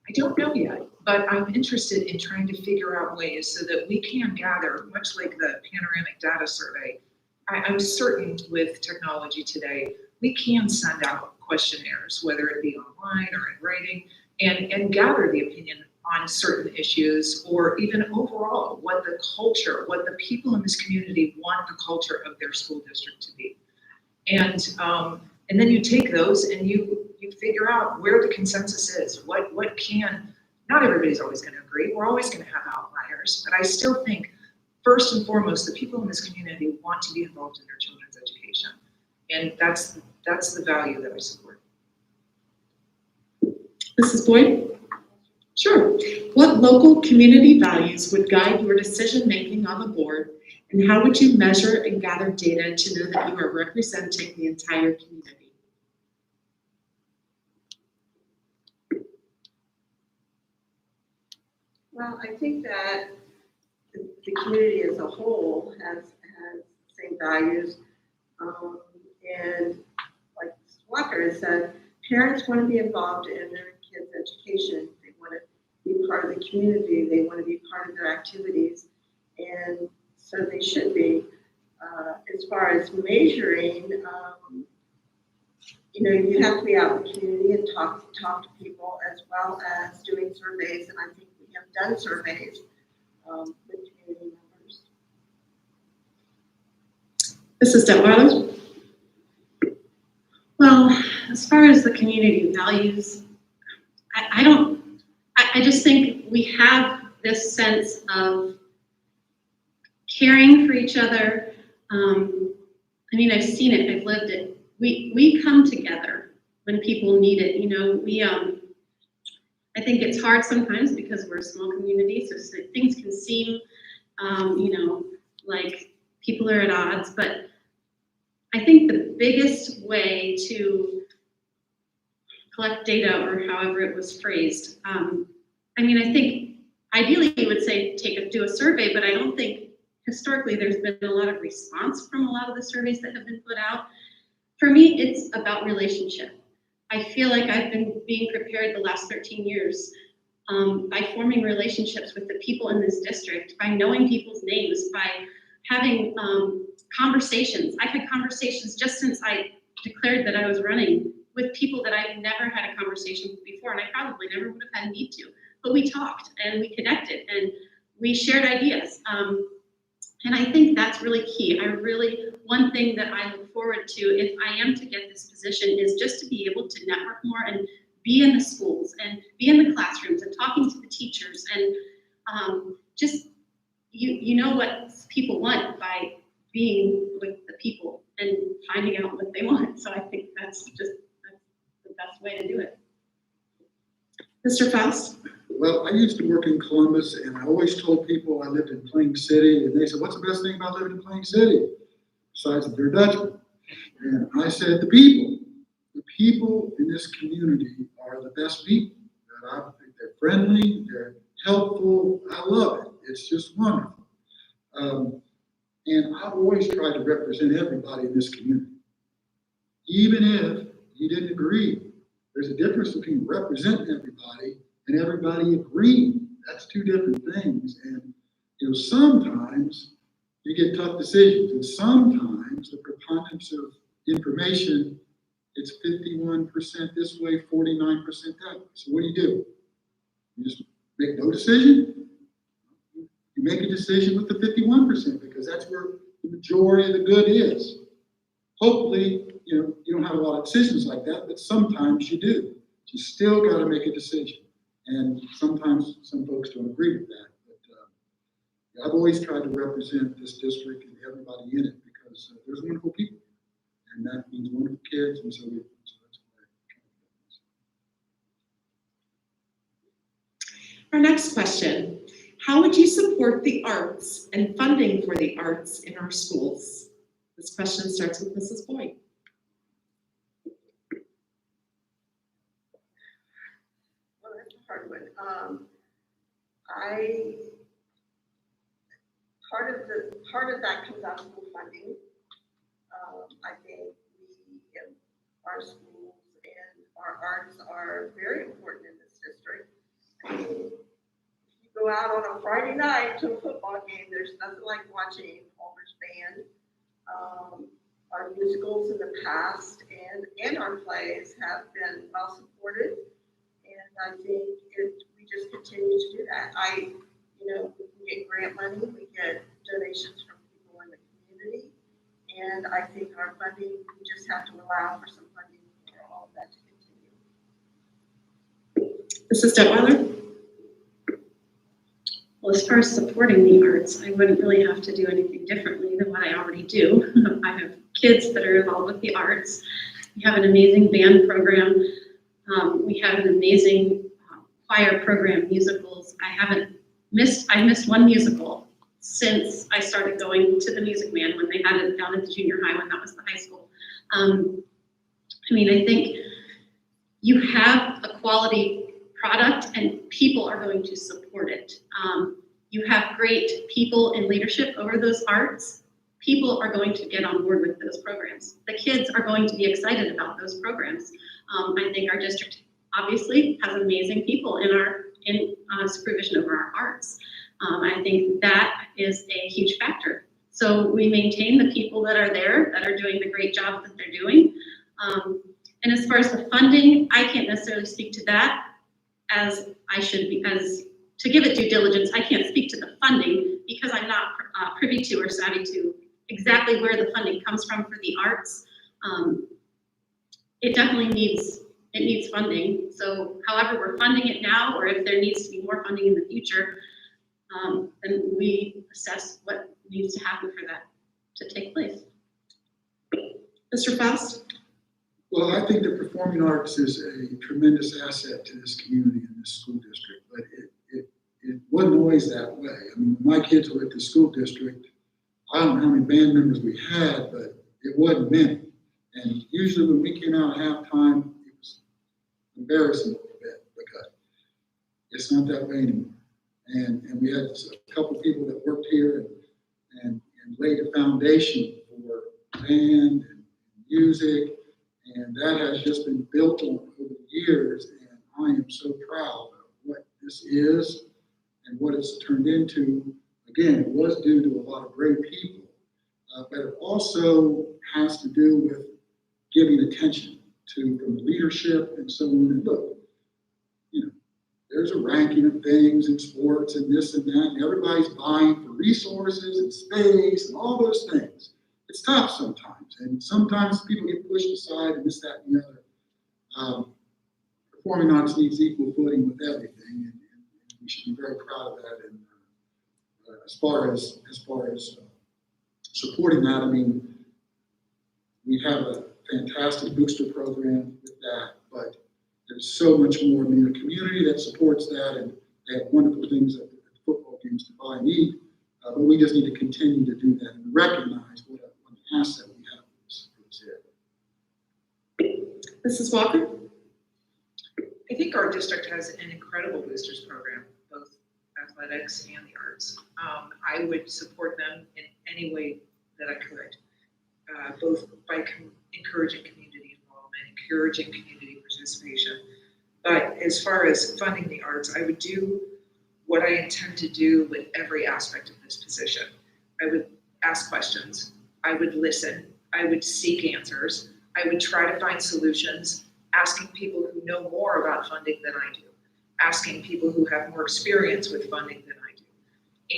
I don't know yet, but I'm interested in trying to figure out ways so that we can gather, much like the panoramic data survey. I'm certain with technology today, we can send out questionnaires, whether it be online or in writing, and gather the opinion on certain issues, or even overall what the culture, what the people in this community want the culture of their school district to be. And then you take those and you figure out where the consensus is. What can, not everybody's always going to agree. We're always going to have outliers, but I still think first and foremost, the people in this community want to be involved in their children's education. And that's the value that I support. Mrs. Boyd? Sure. What local community values would guide your decision-making on the board, and how would you measure and gather data to know that you are representing the entire community? Well, I think that the community as a whole has the same values. And like Mr. Walker has said, parents want to be involved in their kids' education. They want to be part of the community. They want to be part of their activities. And so they should be. As far as measuring, you have to be out in the community and talk to people, as well as doing surveys. And I think we have done surveys with community members. Mrs. Detweiler? Well, as far as the community values, I just think we have this sense of caring for each other. I mean, I've seen it, I've lived it. We come together when people need it. You know, I think it's hard sometimes because we're a small community, so things can seem, you know, like people are at odds. But I think the biggest way to collect data, or however it was phrased, I mean, I think ideally you would say do a survey, but I don't think historically there's been a lot of response from a lot of the surveys that have been put out. For me, it's about relationship. I feel like I've been being prepared the last 13 years by forming relationships with the people in this district, by knowing people's names, by having conversations. I've had conversations just since I declared that I was running with people that I've never had a conversation with before, and I probably never would have had need to. But we talked and we connected and we shared ideas. And I think that's really key. One thing that I look forward to if I am to get this position is just to be able to network more and be in the schools and be in the classrooms and talking to the teachers and just, you know what people want by being with the people and finding out what they want. So I think that's the best way to do it. Mr. Faust? Well, I used to work in Columbus, and I always told people I lived in Plain City, and they said, "What's the best thing about living in Plain City?" Besides that they're Dutchman. And I said, the people in this community are the best people. They're friendly, they're helpful. I love it. It's just wonderful. And I've always tried to represent everybody in this community, even if you didn't agree. There's a difference between representing everybody and everybody agreeing. That's two different things. And you know, sometimes you get tough decisions, and sometimes the preponderance of information, it's 51% this way, 49% that way. So what do? You just make no decision? You make a decision with the 51% because that's where the majority of the good is. Hopefully, you know, you don't have a lot of decisions like that, but sometimes you do. You still got to make a decision. And sometimes some folks don't agree with that. But I've always tried to represent this district and everybody in it because there's wonderful people. And that means wonderful kids. And so that's why Our next question, how would you support the arts and funding for the arts in our schools? This question starts with Mrs. Boyd. Well, that's a hard one. Part of that comes out of school funding. I think our schools and our arts are very important in this district. I mean, if you go out on a Friday night to a football game, there's nothing like watching Palmer's band. Our musicals in the past and our plays have been well supported, and I think we just continue to do that. We can get grant money, we get donations from people in the community, and I think our funding, we just have to allow for some funding for all of that to continue. Mrs. Detweiler? Well, as far as supporting the arts, I wouldn't really have to do anything differently than what I already do. I have kids that are involved with the arts. We have an amazing band program. We have an amazing choir program, musicals. I missed one musical since I started going to the Music Man when they had it down at the junior high when that was the high school. I think you have a quality product and people are going to support it. You have great people in leadership over those arts. People are going to get on board with those programs. The kids are going to be excited about those programs. I think our district obviously has amazing people in supervision over our arts. I think that is a huge factor. So we maintain the people that are there, that are doing the great job that they're doing. And as far as the funding, I can't necessarily speak to that as I should, because to give it due diligence, I can't speak to the funding because I'm not privy to or savvy to exactly where the funding comes from for the arts. it definitely needs funding. So however we're funding it now, or if there needs to be more funding in the future, then we assess what needs to happen for that to take place. Mr. Faust? Well, I think the performing arts is a tremendous asset to this community and this school district, but it wasn't always that way. I mean, when my kids were at the school district, I don't know how many band members we had, but it wasn't many. And usually when we came out at halftime, it was embarrassing a little bit because it's not that way anymore. And we had a couple people that worked here and laid a foundation for band and music, and that has just been built on over the years, and I am so proud of what this is and what it's turned into. Again, it was due to a lot of great people, but it also has to do with giving attention to from leadership and so on. And look, you know, there's a ranking of things in sports and this and that, and everybody's vying for resources and space and all those things. It's tough sometimes, and sometimes people get pushed aside and this, that, and the other. Performing arts needs equal footing with everything, and we should be very proud of that. And as far as supporting that, I mean, we have a fantastic booster program with that, but there's so much more. I mean, a community that supports that, and they have wonderful things at the football games to buy and eat, but we just need to continue to do that and recognize what an asset we have for this area. Mrs. Walker? I think our district has an incredible boosters program, both athletics and the arts. I would support them in any way that I could, both by encouraging community involvement, encouraging community participation. But as far as funding the arts, I would do what I intend to do with every aspect of this position. I would ask questions, I would listen, I would seek answers, I would try to find solutions, asking people who know more about funding than I do, asking people who have more experience with funding than I do.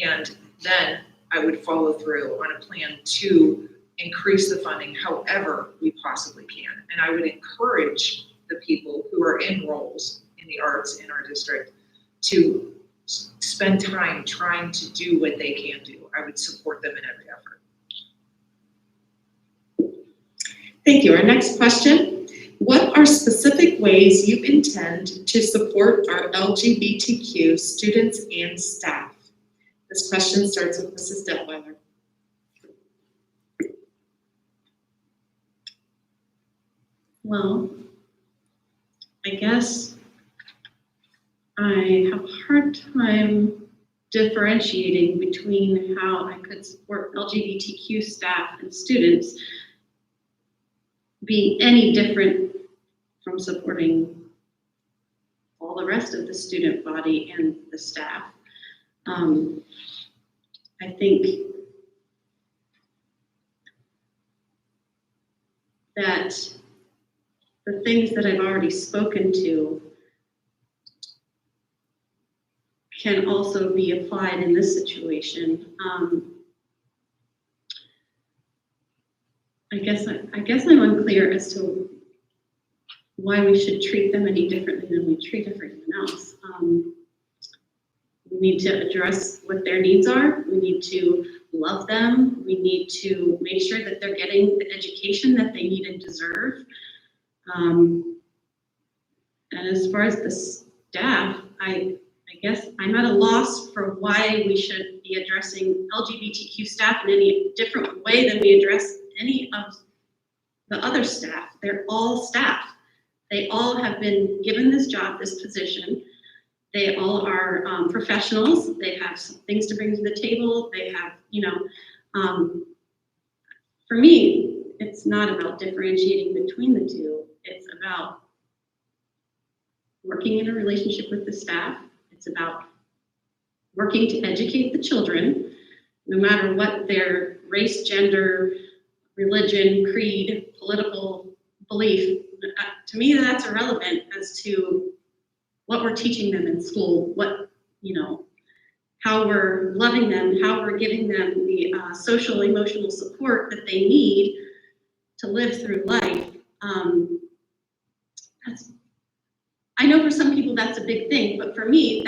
And then I would follow through on a plan to increase the funding however we possibly can. And I would encourage the people who are in roles in the arts in our district to spend time trying to do what they can do. I would support them in every effort. Thank you. Our next question. What are specific ways you intend to support our LGBTQ students and staff? This question starts with Mrs. Detweiler. Well, I guess I have a hard time differentiating between how I could support LGBTQ staff and students being any different from supporting all the rest of the student body and the staff. I think that the things that I've already spoken to can also be applied in this situation. I guess I'm unclear as to why we should treat them any differently than we treat everyone else. We need to address what their needs are. We need to love them. We need to make sure that they're getting the education that they need and deserve. And as far as the staff, I guess I'm at a loss for why we should be addressing LGBTQ staff in any different way than we address any of the other staff. They're all staff. They all have been given this job, this position. They all are professionals. They have some things to bring to the table. They have, for me, it's not about differentiating between the two. It's about working in a relationship with the staff. It's about working to educate the children, no matter what their race, gender, religion, creed, political belief. To me, that's irrelevant as to what we're teaching them in school, how we're loving them, how we're giving them the social, emotional support that they need to live through life. I know for some people that's a big thing, but for me,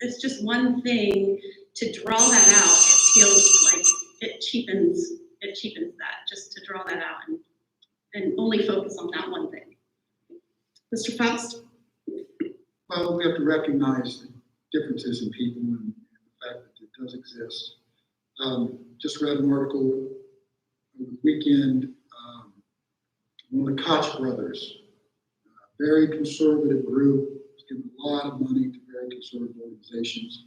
it's just one thing to draw that out. It feels like it cheapens that, just to draw that out and only focus on that one thing. Mr. Faust? Well, we have to recognize the differences in people and the fact that it does exist. Just read an article over the weekend, one of the Koch brothers, a very conservative group, giving a lot of money to very conservative organizations.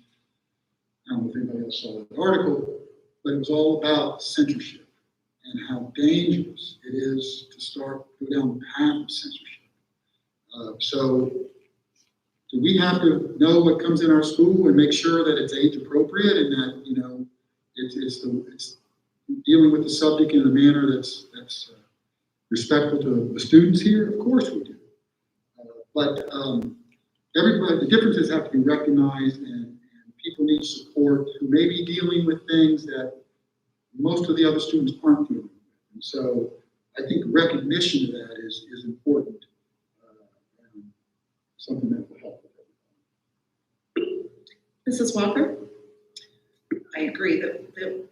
I don't know if anybody else saw that article, but it was all about censorship and how dangerous it is to go down the path of censorship. So do we have to know what comes in our school and make sure that it's age appropriate and that, you know, it's dealing with the subject in a manner that's respectful to the students here? Of course we do. But everybody, the differences have to be recognized, and people need support who may be dealing with things that most of the other students aren't dealing with. And so I think recognition of that is important. And something that will help with everybody. Mrs. Walker? I agree that the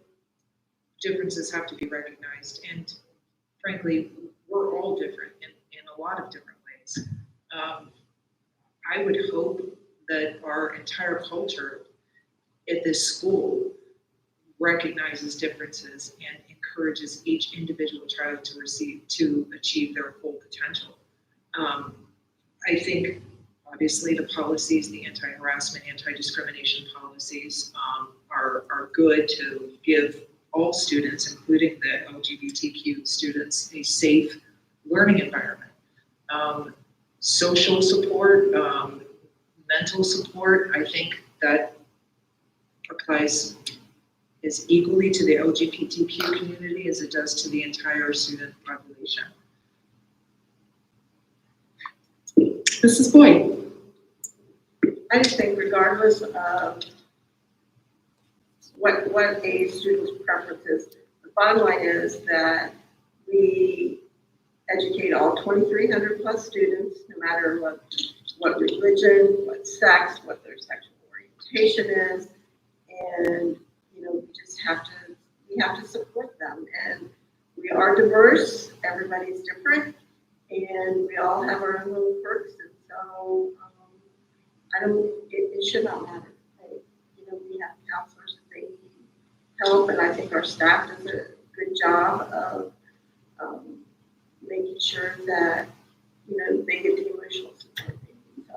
differences have to be recognized, and frankly, we're all different in a lot of different ways. I would hope that our entire culture at this school recognizes differences and encourages each individual child to achieve their full potential. I think obviously the policies, the anti-harassment, anti-discrimination policies are good to give all students, including the LGBTQ students, a safe learning environment. Social support, mental support, I think that applies as equally to the LGBTQ community as it does to the entire student population. Mrs. Boyd? I just think regardless of what a student's preference is, the bottom line is that we educate all 2,300 plus students, no matter what religion, what sex, what their sexual orientation is, and you know, we have to support them. And we are diverse, everybody's different, and we all have our own little perks. And so it should not matter. You know, we have counselors that they need help, and I think our staff does a good job of making sure that, you know, they get the emotional support they need. So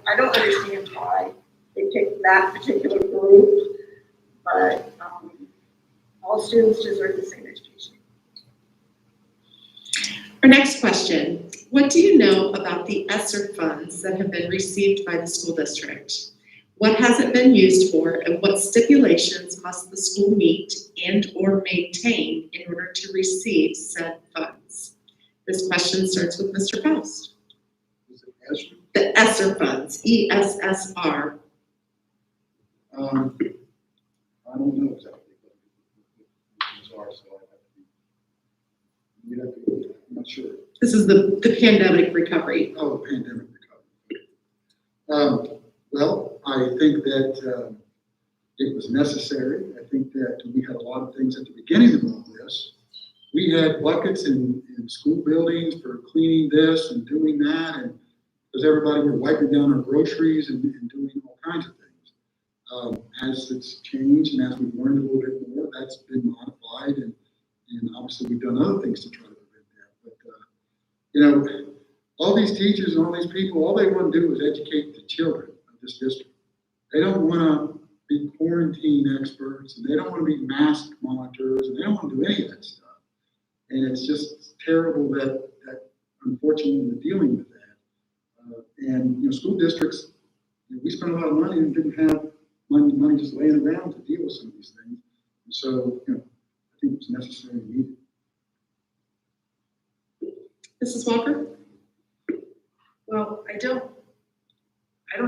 I don't understand why they picked that particular group, but all students deserve the same education. Our next question, what do you know about the ESSER funds that have been received by the school district? What has it been used for, and what stipulations must the school meet and or maintain in order to receive said funds? This question starts with Mr. Faust. Is it ESSER? The ESSER funds, ESSR. I don't know exactly what these are, so I'm not sure. This is the pandemic recovery. Oh, the pandemic recovery. Well, I think that it was necessary. I think that we had a lot of things at the beginning of all this. We had buckets in school buildings for cleaning this and doing that, and because everybody were wiping down our groceries and doing all kinds of things. As it's changed and as we've learned a little bit more, that's been modified, and obviously we've done other things to try to prevent that. But you know, all these teachers and all these people, all they want to do is educate the children of this district. They don't want to be quarantine experts, and they don't want to be mask monitors, and they don't want to do any of that stuff. And it's just terrible that unfortunately we're dealing with that. And you know, school districts, you know, we spent a lot of money and didn't have money just laying around to deal with some of these things. And so, you know, I think it's necessary and needed. Mrs. Walker? Well, I don't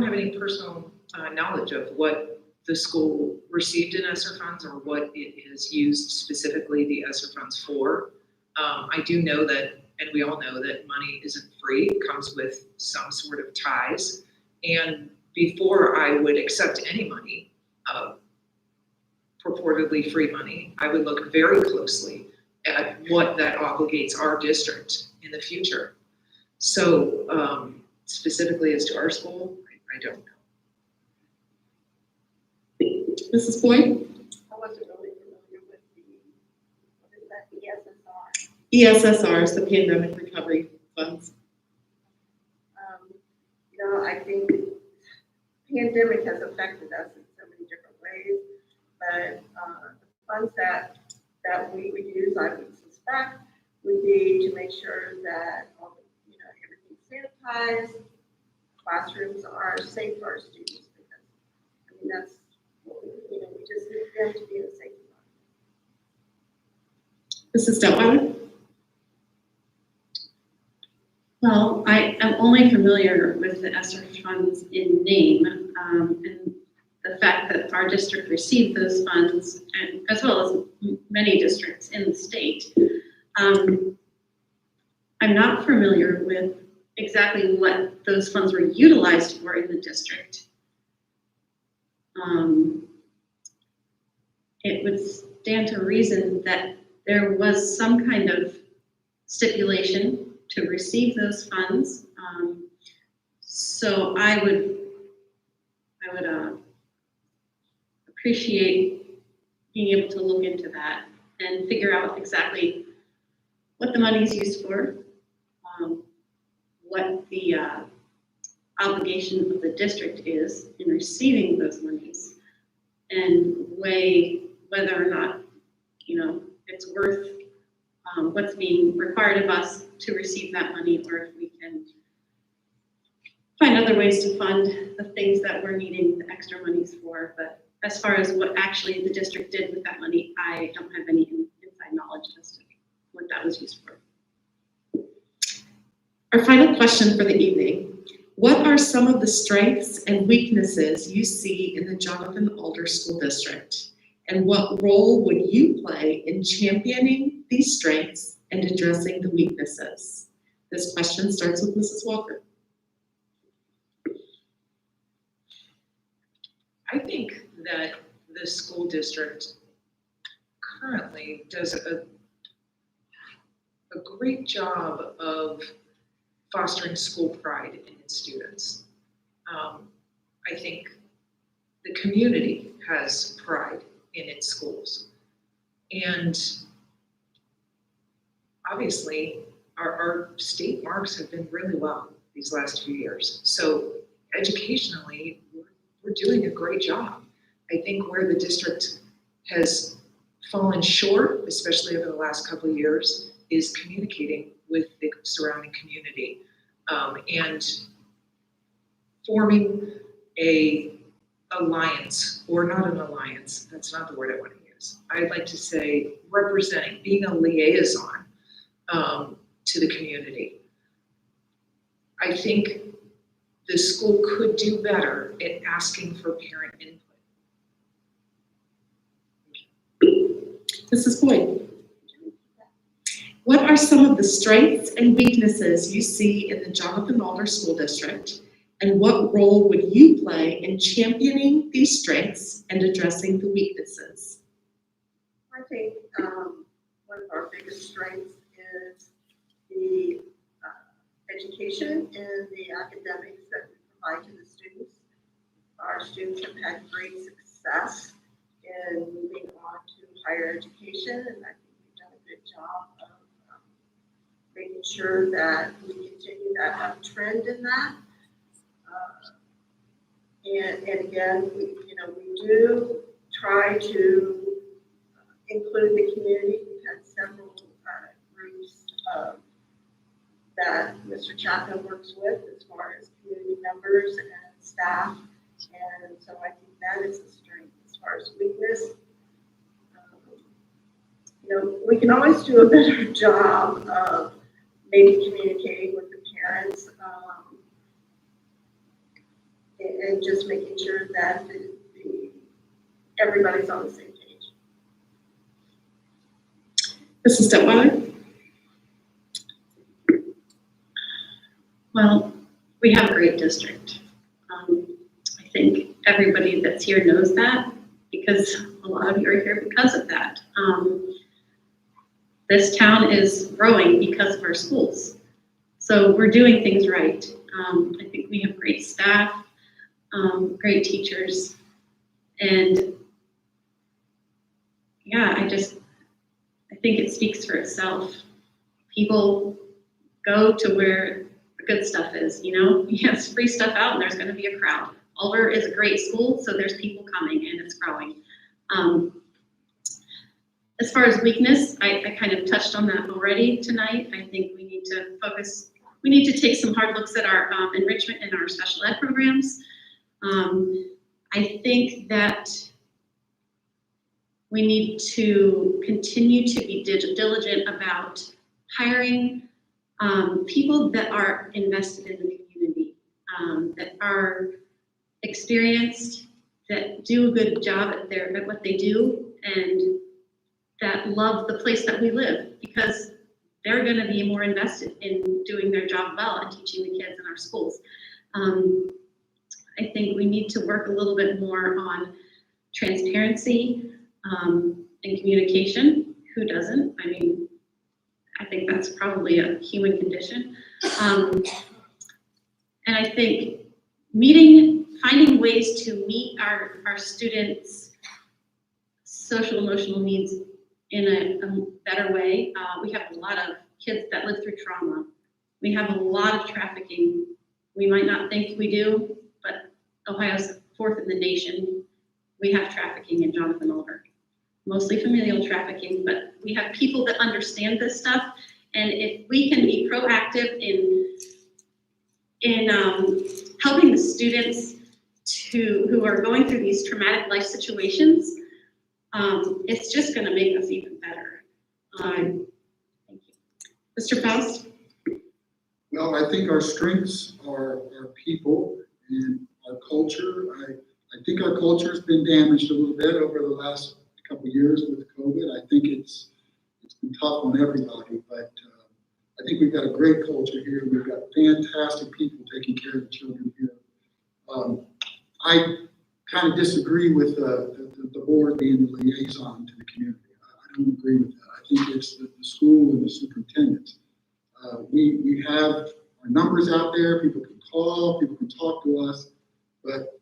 have any personal knowledge of what the school received in ESSER funds or what it is used specifically the ESSER funds for. I do know that And we all know that money isn't free, it comes with some sort of ties. And before I would accept any money, purportedly free money, I would look very closely at what that obligates our district in the future. So specifically as to our school, I don't know. Mrs. Boyd? I wasn't really familiar with what is that, ESSR? ESSR is the Pandemic Recovery Funds. I think pandemic has affected us in so many different ways, but the funds that we would use, I would suspect, would be to make sure that all the, everything's sanitized, classrooms are safe for our students, because that's what we just need them to be in a safe environment. Mrs. Detwiler? Well, I am only familiar with the ESSER funds in name, and the fact that our district received those funds, and as well as many districts in the state. I'm not familiar with exactly what those funds were utilized for in the district. It would stand to reason that there was some kind of stipulation to receive those funds. So I would appreciate being able to look into that and figure out exactly what the money is used for, what the obligation of the district is in receiving those monies, and weigh whether or not, it's worth what's being required of us to receive that money, or if we can find other ways to fund the things that we're needing the extra monies for. But as far as what actually the district did with that money, I don't have any inside knowledge as to what that was used for. Our final question for the evening. What are some of the strengths and weaknesses you see in the Jonathan Alder School District? And what role would you play in championing these strengths and addressing the weaknesses? This question starts with Mrs. Walker. I think that the school district currently does a great job of fostering school pride in its students. I think the community has pride in its schools. And obviously, our state marks have been really well these last few years. So educationally, we're doing a great job. I think where the district has fallen short, especially over the last couple of years, is communicating with the surrounding community and forming a alliance, or not an alliance, that's not the word I want to use. I'd like to say representing, being a liaison to the community. I think the school could do better at asking for parent input. Mrs. Boyd. What are some of the strengths and weaknesses you see in the Jonathan Alder School District? And what role would you play in championing these strengths and addressing the weaknesses? I think one of our biggest strengths is the education and the academics that we provide to the students. Our students have had great success in moving on to higher education, and I think we've done a good job of making sure that we continue that uptrend in that. And again, we do try to include the community. We've had several groups that Mr. Chapman works with as far as community members and staff. And so I think that is a strength. As far as weakness, we can always do a better job of maybe communicating with the parents and just making sure that everybody's on the same page. Mrs. Detwiler. Well, we have a great district. I think everybody that's here knows that because a lot of you are here because of that. This town is growing because of our schools. So we're doing things right. I think we have great staff, great teachers, and yeah, I think it speaks for itself. People go to where the good stuff is, you know? Yes, free stuff out and there's gonna be a crowd. Oliver is a great school, so there's people coming and it's growing. As far as weakness, I kind of touched on that already tonight. I think we need to focus, we need to take some hard looks at our enrichment and our special ed programs. I think that we need to continue to be diligent about hiring people that are invested in the community, that are experienced, that do a good job at what they do, and that love the place that we live, because they're going to be more invested in doing their job well and teaching the kids in our schools. I think we need to work a little bit more on transparency and communication. Who doesn't? I mean, I think that's probably a human condition. And I think finding ways to meet our students' social emotional needs in a better way. We have a lot of kids that live through trauma. We have a lot of trafficking. We might not think we do, but Ohio's 4th in the nation. We have trafficking in Jonathan Oliver. Mostly familial trafficking, but we have people that understand this stuff. And if we can be proactive in helping the students who are going through these traumatic life situations, it's just going to make us even better. Thank you. Mr. Faust? Well, I think our strengths are our people and our culture. I think our culture has been damaged a little bit over the last couple of years with COVID. I think it's been tough on everybody, but I think we've got a great culture here. We've got fantastic people taking care of the children here. I kind of disagree with the board being the liaison to the community. I don't agree with that. I think it's the school and the superintendent. We have our numbers out there. People can call, people can talk to us, but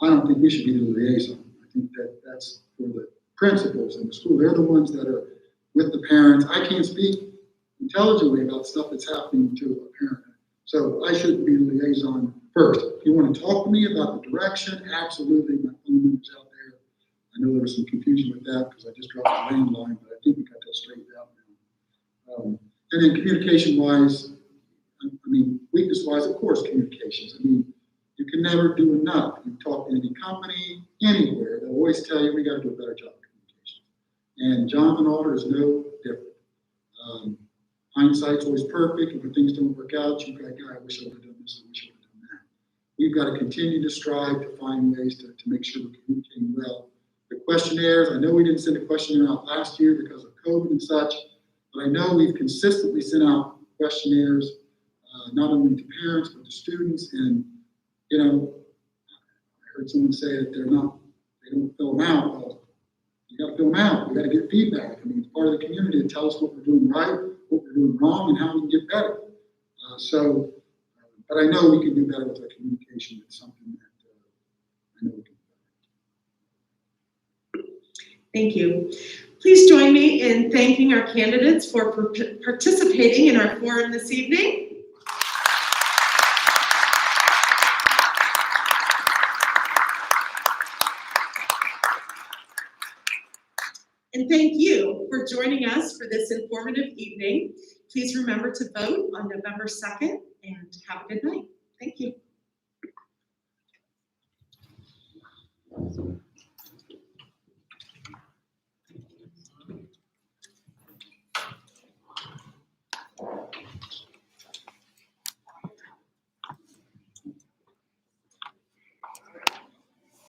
I don't think we should be the liaison. I think that's for the principals in the school. They're the ones that are with the parents. I can't speak intelligently about stuff that's happening to a parent. So I shouldn't be the liaison first. If you want to talk to me about the direction, absolutely. My phone number's out there. I know there was some confusion with that because I just dropped the landline, but I think we got that straightened out now. And then communication-wise, I mean, weakness-wise, of course, communications. I mean, you can never do enough. You talk to any company, anywhere, they'll always tell you we got to do a better job of communication. And Jonathan Alder is no different. Hindsight's always perfect, and when things don't work out, you've got, God, I wish I would have done this, I wish I would have done that. We've got to continue to strive to find ways to make sure we're communicating well. The questionnaires, I know we didn't send a questionnaire out last year because of COVID and such, but I know we've consistently sent out questionnaires, not only to parents, but to students. And, you know, I heard someone say that they don't fill them out. Well, you got to fill them out. We got to get feedback. I mean, it's part of the community to tell us what we're doing right, what we're doing wrong, and how we can get better. But I know we can do better with our communication. It's something that I know we can do better. Thank you. Please join me in thanking our candidates for participating in our forum this evening. And thank you for joining us for this informative evening. Please remember to vote on November 2nd and have a good night. Thank you.